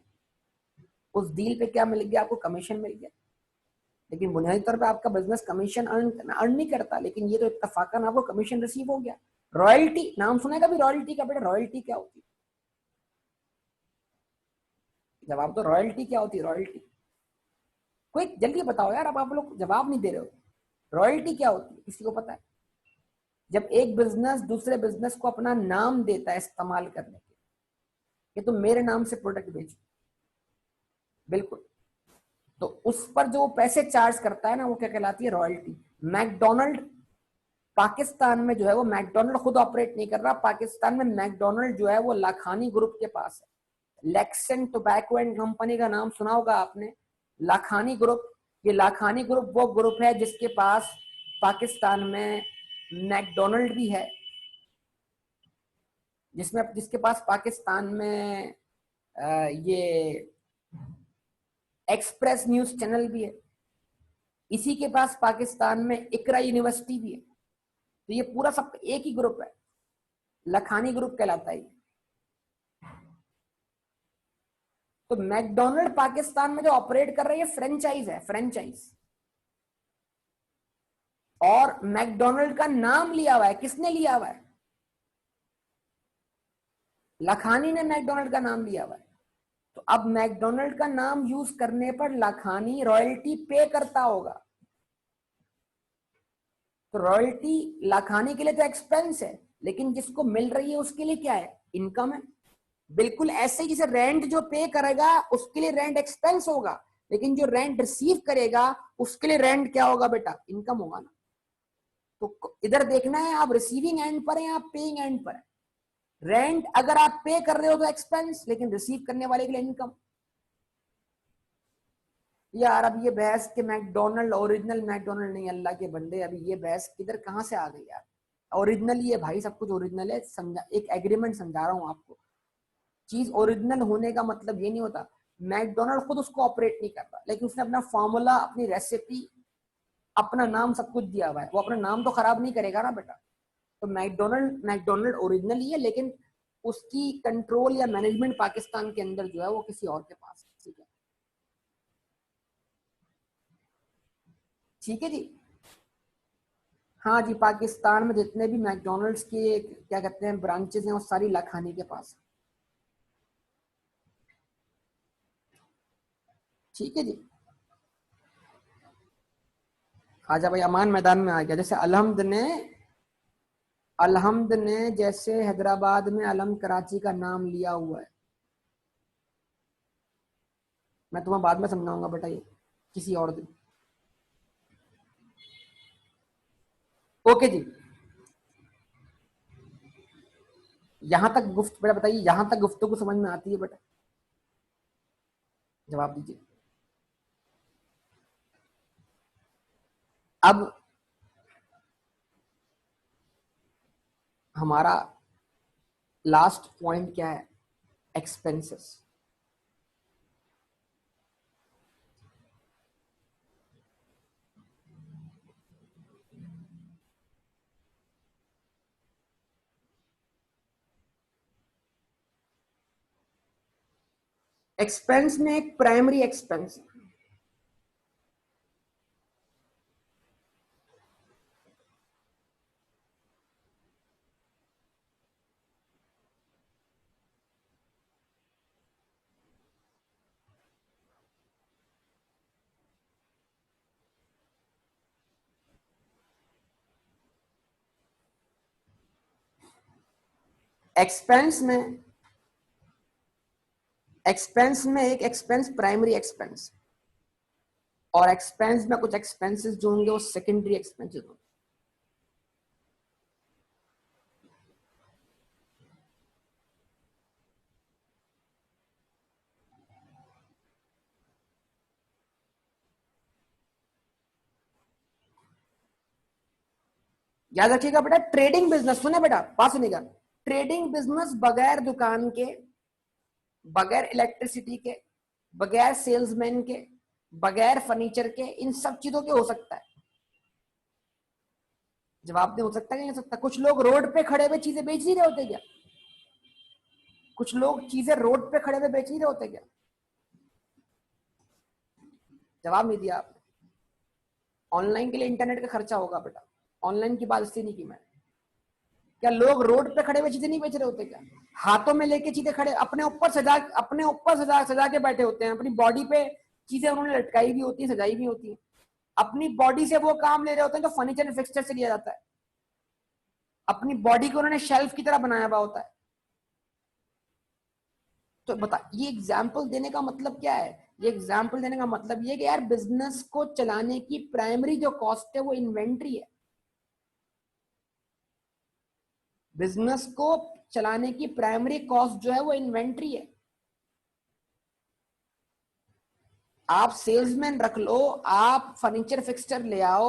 उस डील पे क्या मिल गया? आपको कमीशन मिल गया। लेकिन बुनियादी तौर पे आपका बिजनेस कमीशन अर्न नहीं करता, लेकिन ये तो इत्तफाकन आपको कमीशन रिसीव हो गया। रॉयल्टी, नाम सुना है कभी रॉयल्टी का? बेटा रॉयल्टी क्या होती है? जवाब तो, रॉयल्टी क्या होती है? रॉयल्टी, कोई जल्दी बताओ यार, अब आप लोग जवाब नहीं दे रहे हो। रॉयल्टी क्या होती है, किसी को पता है? जब एक बिजनेस दूसरे बिजनेस को अपना नाम देता है इस्तेमाल करने के, कि तुम मेरे नाम से प्रोडक्ट बेचो, बिल्कुल, तो उस पर जो पैसे चार्ज करता है ना, वो क्या कहलाती है? रॉयल्टी। मैकडोनल्ड पाकिस्तान में जो है, वो मैकडोनल्ड खुद ऑपरेट नहीं कर रहा, पाकिस्तान में मैकडोनल्ड जो है वो लाखानी ग्रुप के पास है। लेक्सन टोबैको एंड कंपनी का नाम सुना होगा आपने, लाखानी ग्रुप। ये लाखानी ग्रुप वो ग्रुप है जिसके पास पाकिस्तान में मैकडोनल्ड भी है, जिसके पास पाकिस्तान में ये एक्सप्रेस न्यूज चैनल भी है, इसी के पास पाकिस्तान में इकरा यूनिवर्सिटी भी है। तो ये पूरा सब एक ही ग्रुप है, लखानी ग्रुप कहलाता है। तो मैकडोनल्ड पाकिस्तान में जो ऑपरेट कर रही है फ्रेंचाइज है, फ्रेंचाइज। और मैकडोनल्ड का नाम लिया हुआ है, किसने लिया हुआ है? लखानी ने मैकडोनल्ड का नाम लिया हुआ है। तो अब मैकडोनल्ड का नाम यूज करने पर लखानी रॉयल्टी पे करता होगा। तो रॉयल्टी लखानी के लिए तो एक्सपेंस है, लेकिन जिसको मिल रही है उसके लिए क्या है? इनकम है। बिल्कुल ऐसे ही जैसे रेंट जो पे करेगा उसके लिए रेंट एक्सपेंस होगा, लेकिन जो रेंट रिसीव करेगा उसके लिए रेंट क्या होगा बेटा? इनकम होगा ना। तो इधर देखना है, आप रिसीविंग एंड पर हैं, आप पेइंग एंड पर है। रेंट अगर आप पे कर रहे हो तो एक्सपेंस, लेकिन रिसीव करने वाले के लिए इनकम। यार अब ये बहस के मैकडोनल्ड ओरिजिनल मैकडोनल्ड नहीं, अल्लाह के बंदे, अभी ये बहस किधर कहां से आ गई यार? ओरिजिनल ही है भाई, सब कुछ ओरिजिनल है। समझा, एक एग्रीमेंट समझा रहा हूं आपको। चीज ओरिजिनल होने का मतलब ये नहीं होता, मैकडोनल्ड खुद उसको ऑपरेट नहीं कर रहा, लेकिन उसने अपना फॉर्मूला, अपनी रेसिपी, अपना नाम, सब कुछ दिया हुआ है। वो अपना नाम तो खराब नहीं करेगा ना बेटा। तो मैकडोनल्ड मैकडोनल्ड ओरिजिनल ही है, लेकिन उसकी कंट्रोल या मैनेजमेंट पाकिस्तान के अंदर जो है वो किसी और के पास है। ठीक है, ठीक है जी। हाँ जी, पाकिस्तान में जितने भी मैकडोनल्ड्स के क्या कहते हैं ब्रांचेस हैं, वो सारी लाखानी के पास है। ठीक है जी। आजा भाई, अमान मैदान में आ गया। जैसे अलहमद ने जैसे हैदराबाद में अलम कराची का नाम लिया हुआ है। मैं तुम्हें बाद में समझाऊंगा बेटा, ये किसी और दिन। ओके जी, यहां तक बेटा बताइए, यहां तक गुफ्तगू समझ में आती है बेटा? जवाब दीजिए। अब हमारा लास्ट पॉइंट क्या है? एक्सपेंसेस। एक्सपेंस में एक प्राइमरी एक्सपेंस, एक्सपेंस में एक एक्सपेंस प्राइमरी एक्सपेंस, और एक्सपेंस में कुछ एक्सपेंसेस जो होंगे वो सेकेंडरी एक्सपेंसेस होंगे। याद रखिएगा बेटा, ट्रेडिंग बिजनेस, सुने बेटा, बात सुनिएगा। ट्रेडिंग बिजनेस बगैर दुकान के, बगैर इलेक्ट्रिसिटी के, बगैर सेल्समैन के, बगैर फर्नीचर के इन सब चीजों के हो सकता है? जवाब दे, हो सकता है कि नहीं हो सकता? कुछ लोग रोड पे खड़े हुए चीजें बेच नहीं रहे होते क्या? कुछ लोग चीजें रोड पे खड़े हुए बेच नहीं रहे होते क्या? जवाब नहीं दिया आपने। ऑनलाइन के लिए इंटरनेट का खर्चा होगा बेटा, ऑनलाइन की बात इसलिए नहीं की मैंने। क्या लोग रोड पे खड़े हुए चीजें नहीं बेच रहे होते क्या? हाथों में लेके चीजें खड़े, अपने ऊपर सजा सजा के बैठे होते हैं, अपनी बॉडी पे चीजें उन्होंने लटकाई भी होती है, सजाई भी होती है, अपनी बॉडी से वो काम ले रहे होते हैं जो फर्नीचर एंड फिक्सचर से लिया जाता है। अपनी बॉडी को उन्होंने शेल्फ की तरह बनाया हुआ होता है। तो बता, ये एग्जाम्पल देने का मतलब क्या है? ये एग्जाम्पल देने का मतलब ये कि यार बिजनेस को चलाने की प्राइमरी जो कॉस्ट है वो इन्वेंट्री है। बिजनेस को चलाने की प्राइमरी कॉस्ट जो है वो इन्वेंट्री है। आप सेल्समैन रख लो, आप फर्नीचर फिक्सचर ले आओ,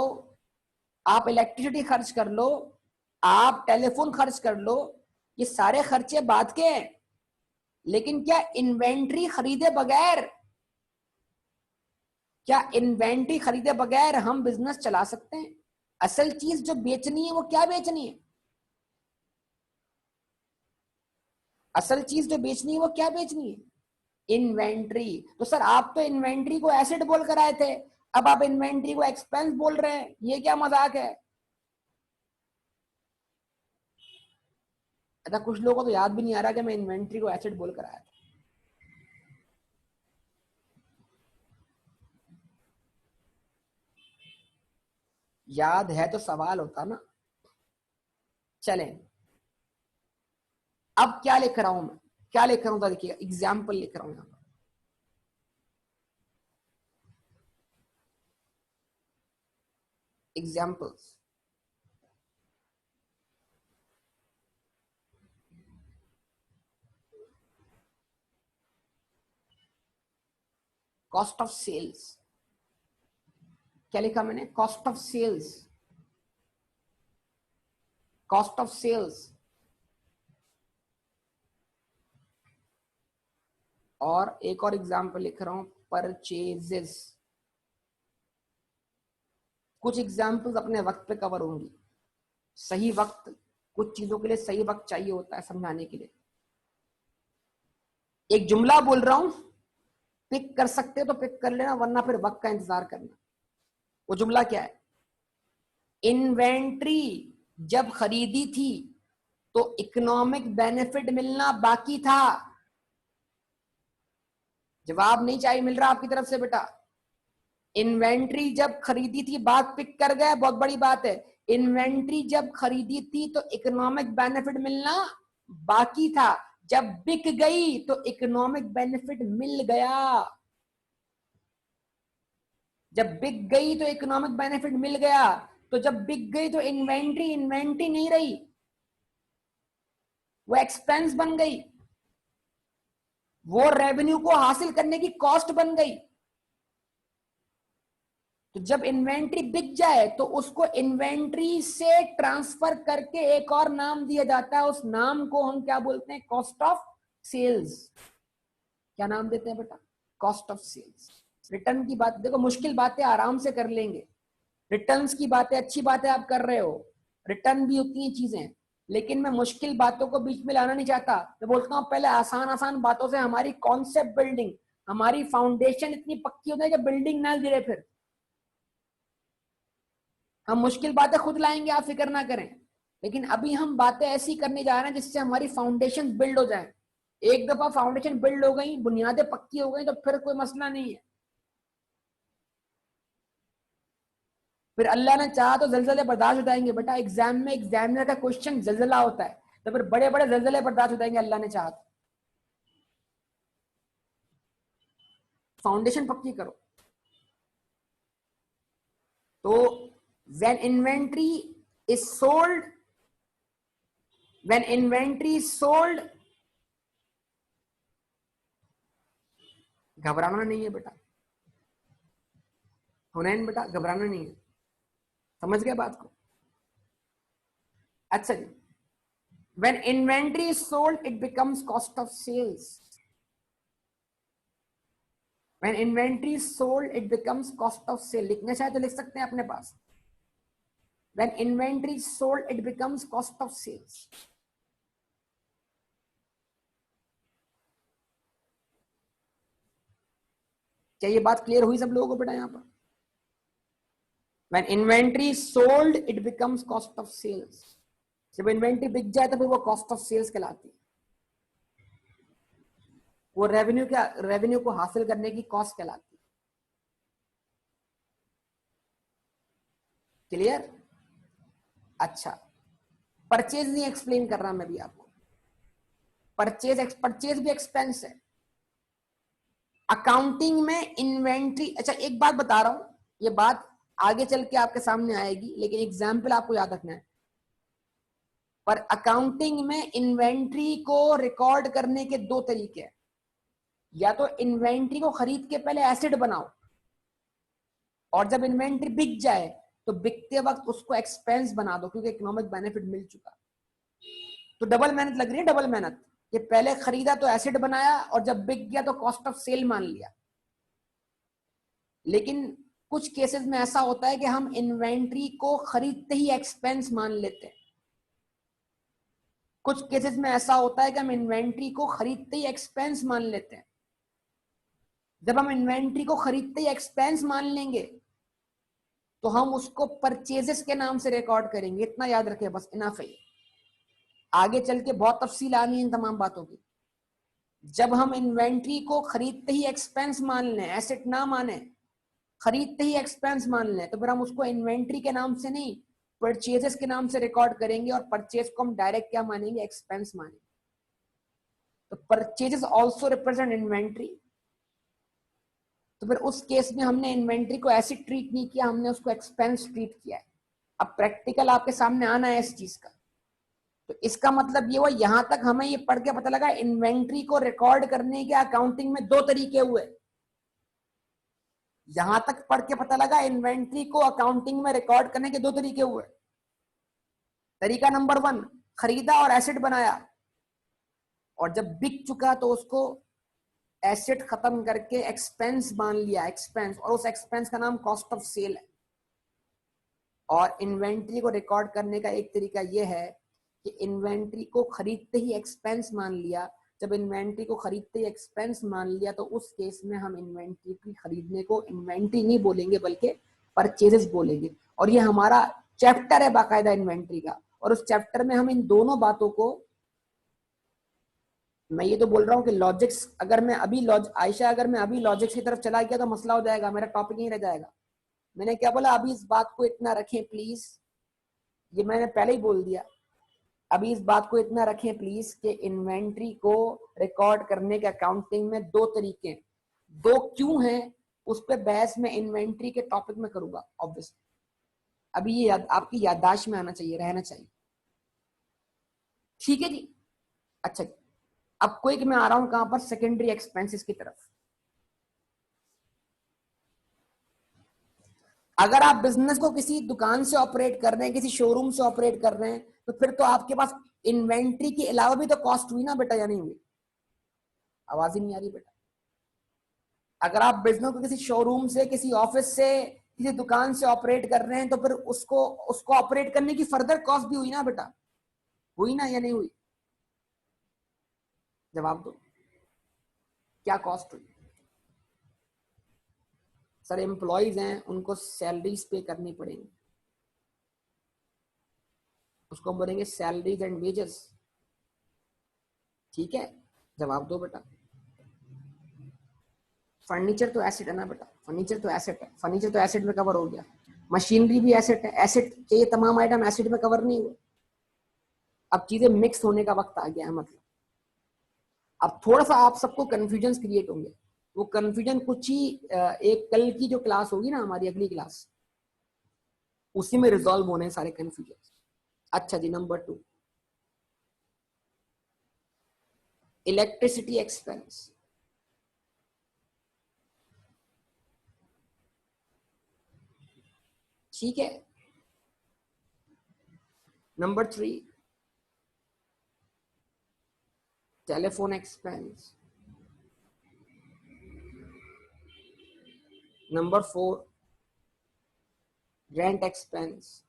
आप इलेक्ट्रिसिटी खर्च कर लो, आप टेलीफोन खर्च कर लो, ये सारे खर्चे बाद के हैं। लेकिन क्या इन्वेंट्री खरीदे बगैर, क्या इन्वेंट्री खरीदे बगैर हम बिजनेस चला सकते हैं? असल चीज जो बेचनी है वो क्या बेचनी है? असल चीज जो बेचनी है वो क्या बेचनी है? इन्वेंट्री। तो सर आप तो इन्वेंट्री को एसेट बोल कर आए थे, अब आप इन्वेंट्री को एक्सपेंस बोल रहे हैं, ये क्या मजाक है? अच्छा, कुछ लोगों को तो याद भी नहीं आ रहा कि मैं इन्वेंट्री को एसेट बोल कर आया था। याद है तो सवाल होता ना। चलें, अब क्या लिख रहा हूं मैं, क्या लिख रहा हूं तो देखिएगा, एग्जाम्पल लिख रहा हूं यहां पर। एग्जाम्पल्स। Cost of sales. क्या लिखा मैंने? Cost of sales. Cost of sales. और एक और एग्जाम्पल लिख रहा हूं, परचेजेस। कुछ एग्जाम्पल्स अपने वक्त पे कवर होंगी। सही वक्त, कुछ चीजों के लिए सही वक्त चाहिए होता है समझाने के लिए। एक जुमला बोल रहा हूं, पिक कर सकते हो तो पिक कर लेना, वरना फिर वक्त का इंतजार करना। वो जुमला क्या है? इन्वेंट्री जब खरीदी थी तो इकोनॉमिक बेनिफिट मिलना बाकी था। जवाब नहीं चाहिए मिल रहा आपकी तरफ से बेटा। इन्वेंट्री जब खरीदी थी, बात पिक कर गए, बहुत बड़ी बात है। इन्वेंट्री जब खरीदी थी तो इकोनॉमिक बेनिफिट मिलना बाकी था, जब बिक गई तो इकोनॉमिक बेनिफिट मिल गया। जब बिक गई तो इकोनॉमिक बेनिफिट मिल गया, तो जब बिक गई तो इन्वेंट्री इन्वेंट्री नहीं रही, वो एक्सपेंस बन गई, वो रेवेन्यू को हासिल करने की कॉस्ट बन गई। तो जब इन्वेंट्री बिक जाए तो उसको इन्वेंट्री से ट्रांसफर करके एक और नाम दिया जाता है, उस नाम को हम क्या बोलते हैं? Cost of sales. क्या नाम देते हैं बेटा? Cost of sales. रिटर्न की बात देखो, मुश्किल बातें आराम से कर लेंगे, रिटर्न्स की बातें अच्छी बातें आप कर रहे हो, रिटर्न भी उतनी ही चीजें, लेकिन मैं मुश्किल बातों को बीच में लाना नहीं चाहता। मैं बोलता हूँ पहले आसान आसान बातों से हमारी कॉन्सेप्ट बिल्डिंग, हमारी फाउंडेशन इतनी पक्की हो जाए कि बिल्डिंग ना गिरे। फिर हम मुश्किल बातें खुद लाएंगे, आप फिक्र ना करें, लेकिन अभी हम बातें ऐसी करने जा रहे हैं जिससे हमारी फाउंडेशन बिल्ड हो जाए। एक दफा फाउंडेशन बिल्ड हो गई, बुनियादें पक्की हो गई, तो फिर कोई मसला नहीं है। फिर अल्लाह ने चाहा तो जलजले बर्दाश्त हो जाएंगे बेटा। एग्जाम में एग्जामिनर का क्वेश्चन जलजला होता है, तो फिर बड़े बड़े जलजले बर्दाश्त हो जाएंगे अल्लाह ने चाहा तो। फाउंडेशन पक्की करो। तो when inventory is sold, when inventory is sold, घबराना नहीं है बेटा, हुनैन बेटा घबराना नहीं है। समझ गए बात को? अच्छा जी, when inventory is sold it becomes cost of sales। When inventory sold it becomes cost of sale, लिखना चाहे तो लिख सकते हैं अपने पास, when inventory sold it becomes cost of sales. क्या ये बात क्लियर हुई सब लोगों को बेटा? यहां पर when inventory sold it becomes cost of sales, जब इन्वेंट्री बिक जाए तो फिर वो कॉस्ट ऑफ सेल्स कहलाती है, वो रेवेन्यू को हासिल करने की कॉस्ट कहलाती है। क्लियर? अच्छा, परचेज नहीं एक्सप्लेन कर रहा मैं भी आपको, परचेज भी एक्सपेंस है अकाउंटिंग में। इन्वेंट्री, अच्छा एक बात बता रहा हूं, ये बात आगे चल के आपके सामने आएगी, लेकिन एग्जाम्पल आपको याद रखना है। पर अकाउंटिंग में इन्वेंट्री को रिकॉर्ड करने के दो तरीके हैं, या तो इन्वेंट्री को खरीद के पहले एसेट बनाओ, और जब इन्वेंट्री बिक जाए तो बिकते वक्त उसको एक्सपेंस बना दो, क्योंकि इकोनॉमिक बेनिफिट मिल चुका। तो डबल मेहनत लग रही है, डबल मेहनत, कि पहले खरीदा तो एसेट बनाया और जब बिक गया तो कॉस्ट ऑफ सेल मान लिया। लेकिन कुछ केसेस में ऐसा होता है कि हम इन्वेंट्री को खरीदते ही एक्सपेंस मान लेते हैं। कुछ केसेस में ऐसा होता है कि हम इन्वेंट्री को खरीदते ही एक्सपेंस मान लेते हैं। जब हम इन्वेंट्री को खरीदते ही एक्सपेंस मान लेंगे तो हम उसको परचेजेस के नाम से रिकॉर्ड करेंगे, इतना याद रखें बस, इनफ है। आगे चल के बहुत तफसील आनी है इन तमाम बातों की। जब हम इन्वेंट्री को खरीदते ही एक्सपेंस मान लें, एसेट ना माने, खरीदते ही एक्सपेंस मान लें, तो फिर हम उसको इन्वेंट्री के नाम से नहीं, परचेजेस के नाम से रिकॉर्ड करेंगे, और परचेज को हम डायरेक्ट क्या मानेंगे? एक्सपेंस मानेंगे। तो परचेजेस आल्सो रिप्रेजेंट इन्वेंट्री। तो फिर उस केस में हमने इन्वेंट्री को ऐसे ट्रीट नहीं किया, हमने उसको एक्सपेंस ट्रीट किया है। अब प्रैक्टिकल आपके सामने आना है इस चीज का। तो इसका मतलब ये हुआ, यहां तक हमें ये पढ़ के पता लगा इन्वेंट्री को रिकॉर्ड करने के अकाउंटिंग में दो तरीके हुए। यहां तक पढ़ के पता लगा इन्वेंट्री को अकाउंटिंग में रिकॉर्ड करने के दो तरीके हुए। तरीका नंबर 1, खरीदा और एसेट बनाया, और जब बिक चुका तो उसको एसेट खत्म करके एक्सपेंस मान लिया, एक्सपेंस, और उस एक्सपेंस का नाम कॉस्ट ऑफ सेल है। और इन्वेंट्री को रिकॉर्ड करने का एक तरीका यह है कि इन्वेंट्री को खरीदते ही एक्सपेंस मान लिया। जब इन्वेंट्री को खरीदते ही एक्सपेंस मान लिया तो उस केस में हम इन्वेंट्री की खरीदने को इन्वेंट्री नहीं बोलेंगे बल्कि परचेजेस बोलेंगे। और ये हमारा चैप्टर है बाकायदा इन्वेंट्री का, और उस चैप्टर में हम इन दोनों बातों को, मैं ये तो बोल रहा हूँ कि लॉजिक्स, अगर मैं अभी आयशा अगर मैं अभी लॉजिक्स की तरफ चला गया तो मसला हो जाएगा, मेरा टॉपिक नहीं रह जाएगा। मैंने क्या बोला? अभी इस बात को इतना रखें प्लीज, ये मैंने पहले ही बोल दिया। अभी इस बात को इतना रखें प्लीज कि इन्वेंट्री को रिकॉर्ड करने के अकाउंटिंग में दो तरीके हैं। दो क्यों हैं उस पर बहस मैं इन्वेंट्री के टॉपिक में करूंगा ऑब्वियसली। अभी ये आपकी याददाश्त में आना चाहिए, रहना चाहिए। ठीक है जी? अच्छा जी, अब क्विक मैं आ रहा हूं कहां पर? सेकेंडरी एक्सपेंसेस की तरफ। अगर आप बिजनेस को किसी दुकान से ऑपरेट कर रहे हैं, किसी शोरूम से ऑपरेट कर रहे हैं, तो फिर तो आपके पास इन्वेंट्री के अलावा भी तो कॉस्ट हुई ना बेटा, या नहीं हुई? आवाज ही नहीं आ रही बेटा। अगर आप बिजनेस को किसी शोरूम से, किसी ऑफिस से, किसी दुकान से ऑपरेट कर रहे हैं, तो फिर उसको उसको ऑपरेट करने की फर्दर कॉस्ट भी हुई ना बेटा? हुई ना या नहीं हुई? जवाब दो, क्या कॉस्ट हुई? सर एम्प्लॉयज हैं, उनको सैलरीज पे करनी पड़ेंगी, उसको हम बोलेंगे सैलरीज एंड वेजेस। ठीक है, जवाब दो बेटा। फर्नीचर तो एसेट है ना बेटा, फर्नीचर तो एसेट है, फर्नीचर तो एसेट में कवर हो गया। मशीनरी भी एसेट है, एसेट के ये तमाम आइटम एसेट में कवर नहीं हुए। अब चीजें मिक्स होने का वक्त आ गया है, मतलब अब थोड़ा सा आप सबको कंफ्यूजन क्रिएट होंगे। वो कंफ्यूजन कुछ ही एक कल की जो क्लास होगी ना, हमारी अगली क्लास, उसी में रिजॉल्व होने हैं सारे कंफ्यूजन। अच्छा जी, नंबर 2, इलेक्ट्रिसिटी एक्सपेंस। ठीक है, number 3, telephone expense. Number 4 rent expense.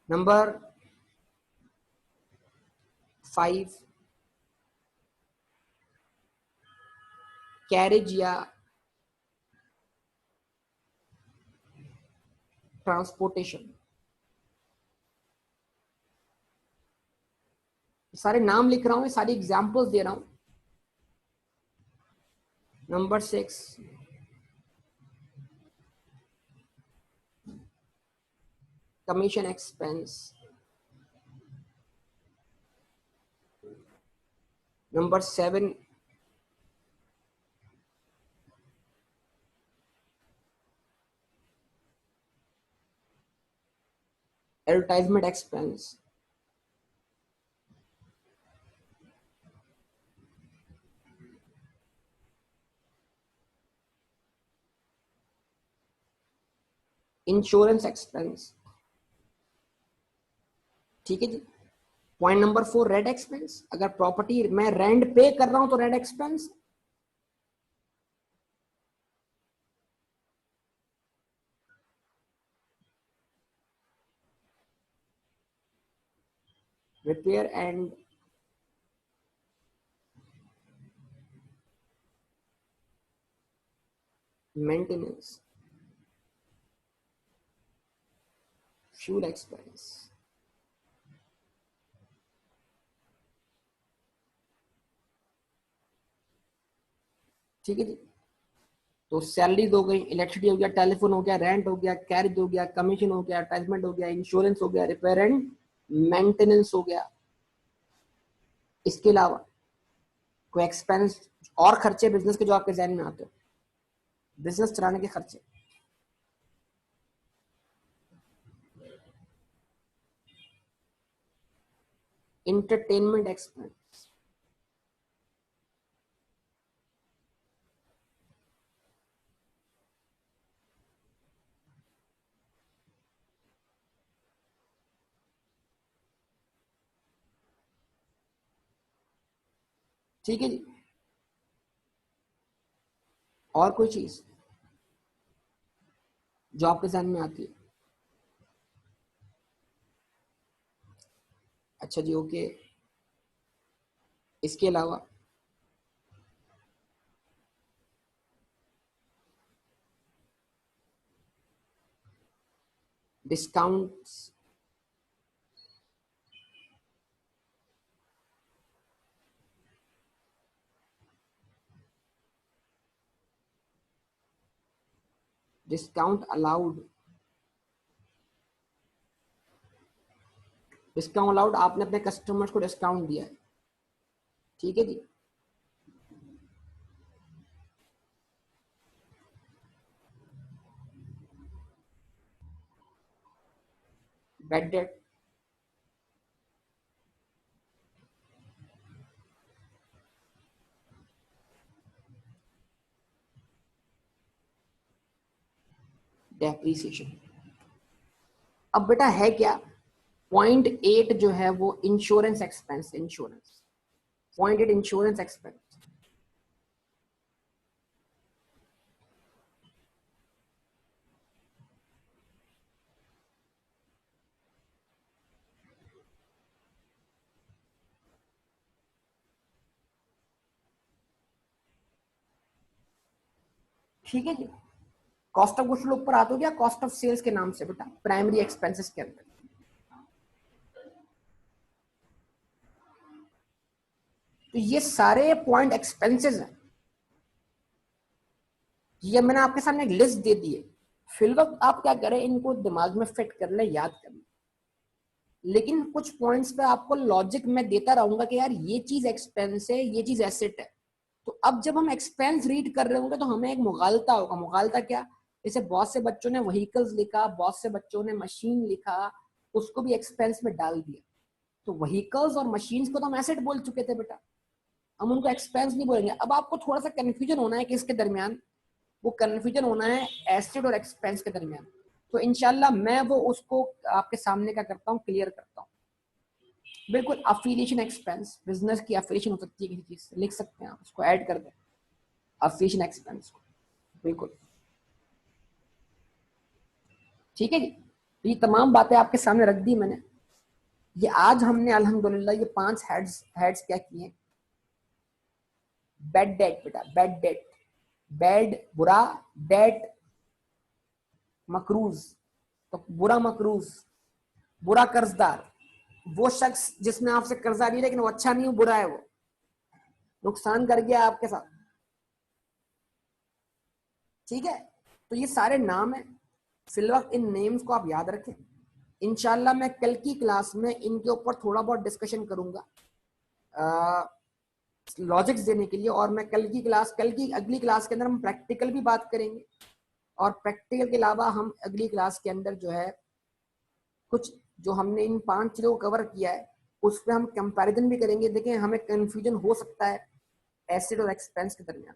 Number 5 carriage या ट्रांसपोर्टेशन। सारे नाम लिख रहा हूं, सारी एग्जांपल्स दे रहा हूं। Number 6 commission expense. Number 7 advertisement expense. Insurance expense. ठीक है जी। Point number 4 rent expense. अगर प्रॉपर्टी मैं रेंट पे कर रहा हूं तो rent expense. Repair and maintenance. Fuel expense. ठीक है जी। तो सैलरी हो गई, इलेक्ट्रिसिटी हो गया, टेलीफोन हो गया, रेंट हो गया, कैरेज हो गया, कमीशन हो गया, अटैचमेंट हो गया, इंश्योरेंस हो गया, रिपेयर एंड मेंटेनेंस हो गया। इसके अलावा कोई एक्सपेंस और खर्चे बिजनेस के जो आपके जहन में आते हो, बिजनेस चलाने के खर्चे। Entertainment expense. ठीक है जी। और कोई चीज जो आपके जहन में आती है? अच्छा जी, ओके। इसके अलावा discounts. Discount allowed. Discount allowed, आपने अपने कस्टमर्स को डिस्काउंट दिया है। ठीक है जी। Bad debt. डेप्रीसिएशन। अब बेटा है क्या, पॉइंट 8 जो है वो insurance expense. Insurance point 8 insurance expense. ठीक है जी। कॉस्ट ऑफ गुड्स ऊपर आता हो गया कॉस्ट ऑफ सेल्स के नाम से बेटा, प्राइमरी एक्सपेंसेस के अंदर। तो ये सारे पॉइंट एक्सपेंसेस हैं। ये मैंने आपके सामने एक लिस्ट दे दी है, फिल वक्त आप क्या करें, इनको दिमाग में फिट कर ले, याद कर ले। लेकिन कुछ पॉइंट्स पे आपको लॉजिक मैं देता रहूंगा कि यार ये चीज एक्सपेंस है, ये चीज एसेट है। तो अब जब हम एक्सपेंस रीड कर रहे होंगे तो हमें एक मुगालता होगा। मुगालता क्या, जैसे बहुत से बच्चों ने व्हीकल्स लिखा, बहुत से बच्चों ने मशीन लिखा, उसको भी एक्सपेंस में डाल दिया। तो व्हीकल्स और मशीन्स को तो हम एसेट बोल चुके थे बेटा, हम उनको एक्सपेंस नहीं बोलेंगे। अब आपको थोड़ा सा कंफ्यूजन होना है कि इसके दरमियान, वो कंफ्यूजन होना है एसेट और एक्सपेंस के दरमियान। तो इंशाल्लाह मैं वो उसको आपके सामने क्या करता हूँ, क्लियर करता हूँ। बिल्कुल, अफिलिएशन एक्सपेंस, बिजनेस की अफिलिएशन हो सकती है किसी चीज से, लिख सकते हैं आप, उसको ऐड कर दें। अफिशिएंट एक्सपेंस को, बिल्कुल ठीक है जी। तो ये तमाम बातें आपके सामने रख दी मैंने। ये आज हमने अल्हम्दुलिल्लाह ये 5 हेड्स क्या किए। बैड डेट बेटा, बैड डेट, बैड बुरा, डेट मकरूज, तो बुरा मकरूज, बुरा कर्जदार, वो शख्स जिसने आपसे कर्जा लिया लेकिन वो अच्छा नहीं, वो बुरा है, वो नुकसान कर गया आपके साथ, ठीक है। तो ये सारे नाम है, फिलवक्त इन नेम्स को आप याद रखें। इंशाल्लाह मैं कल की क्लास में इनके ऊपर थोड़ा बहुत डिस्कशन करूंगा लॉजिक्स देने के लिए, और मैं कल की अगली क्लास के अंदर हम प्रैक्टिकल भी बात करेंगे, और प्रैक्टिकल के अलावा हम अगली क्लास के अंदर जो है कुछ जो हमने इन 5 चीजों को कवर किया है उस पर हम कंपैरिजन भी करेंगे। देखें हमें कंफ्यूजन हो सकता है एसेट और एक्सपेंस के दरमियान,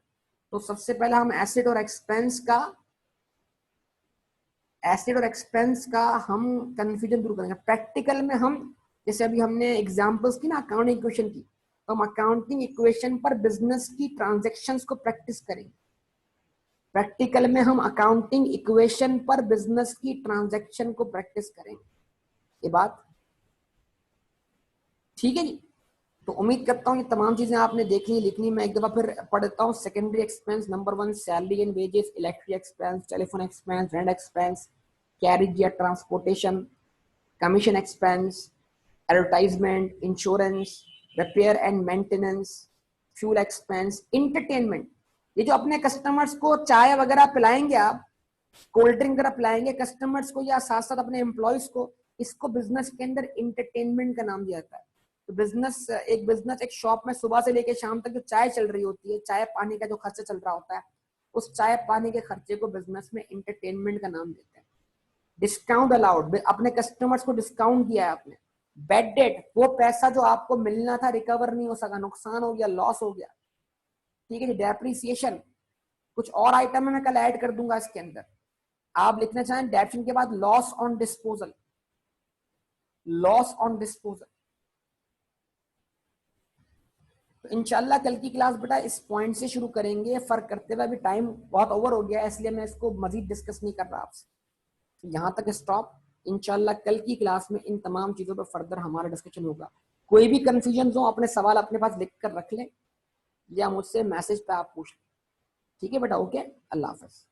तो सबसे पहले हम एसेट और एक्सपेंस का हम कंफ्यूजन दूर करेंगे। प्रैक्टिकल में हम, जैसे अभी हमने एग्जांपल्स की ना अकाउंटिंग इक्वेशन की, तो हम अकाउंटिंग इक्वेशन पर बिजनेस की ट्रांजैक्शंस को प्रैक्टिस करेंगे। प्रैक्टिकल में हम अकाउंटिंग इक्वेशन पर बिजनेस की ट्रांजैक्शन को प्रैक्टिस करेंगे। ये बात ठीक है जी। तो उम्मीद करता हूँ ये तमाम चीजें आपने देखनी लिखनी। मैं एक दफा फिर पढ़ देता हूँ। Secondary expense number 1 salary and wages, electric expense, telephone expense, rent expense, carriage या transportation, commission expense, advertisement, insurance, repair and maintenance, fuel expense, entertainment. ये जो अपने कस्टमर्स को चाय वगैरह पिलाएंगे आप, कोल्ड ड्रिंक वगैरह पिलाएंगे कस्टमर्स को या साथ साथ अपने एम्प्लॉयज को, इसको बिजनेस के अंदर इंटरटेनमेंट का नाम दिया जाता है। तो बिजनेस एक शॉप में सुबह से लेकर शाम तक जो चाय चल रही होती है, चाय पानी का जो खर्चा चल रहा होता है, उस चाय पानी के खर्चे को बिजनेस में इंटरटेनमेंट का नाम देते हैं। डिस्काउंट अलाउड, अपने कस्टमर्स को डिस्काउंट दिया है आपने। बैड डेट, वो पैसा जो आपको मिलना था रिकवर नहीं हो सका, नुकसान हो गया, लॉस हो गया, ठीक है जी। डेप्रिसिएशन, कुछ और आइटम मैं कल ऐड कर दूंगा इसके अंदर। आप लिखना चाहें डेप्रिसिएशन के बाद loss on disposal, loss on disposal. तो इंशाल्लाह कल की क्लास बेटा इस पॉइंट से शुरू करेंगे, फर्क करते हुए। अभी टाइम बहुत ओवर हो गया है इसलिए मैं इसको मजीद डिस्कस नहीं कर रहा आपसे, तो यहाँ तक स्टॉप। इंशाल्लाह कल की क्लास में इन तमाम चीजों पर फर्दर हमारा डिस्कशन होगा। कोई भी कंफ्यूजन हो अपने सवाल अपने पास लिख कर रख लें या मुझसे मैसेज पे आप पूछ लें, ठीक है बेटा। ओके, अल्लाह हाफिज।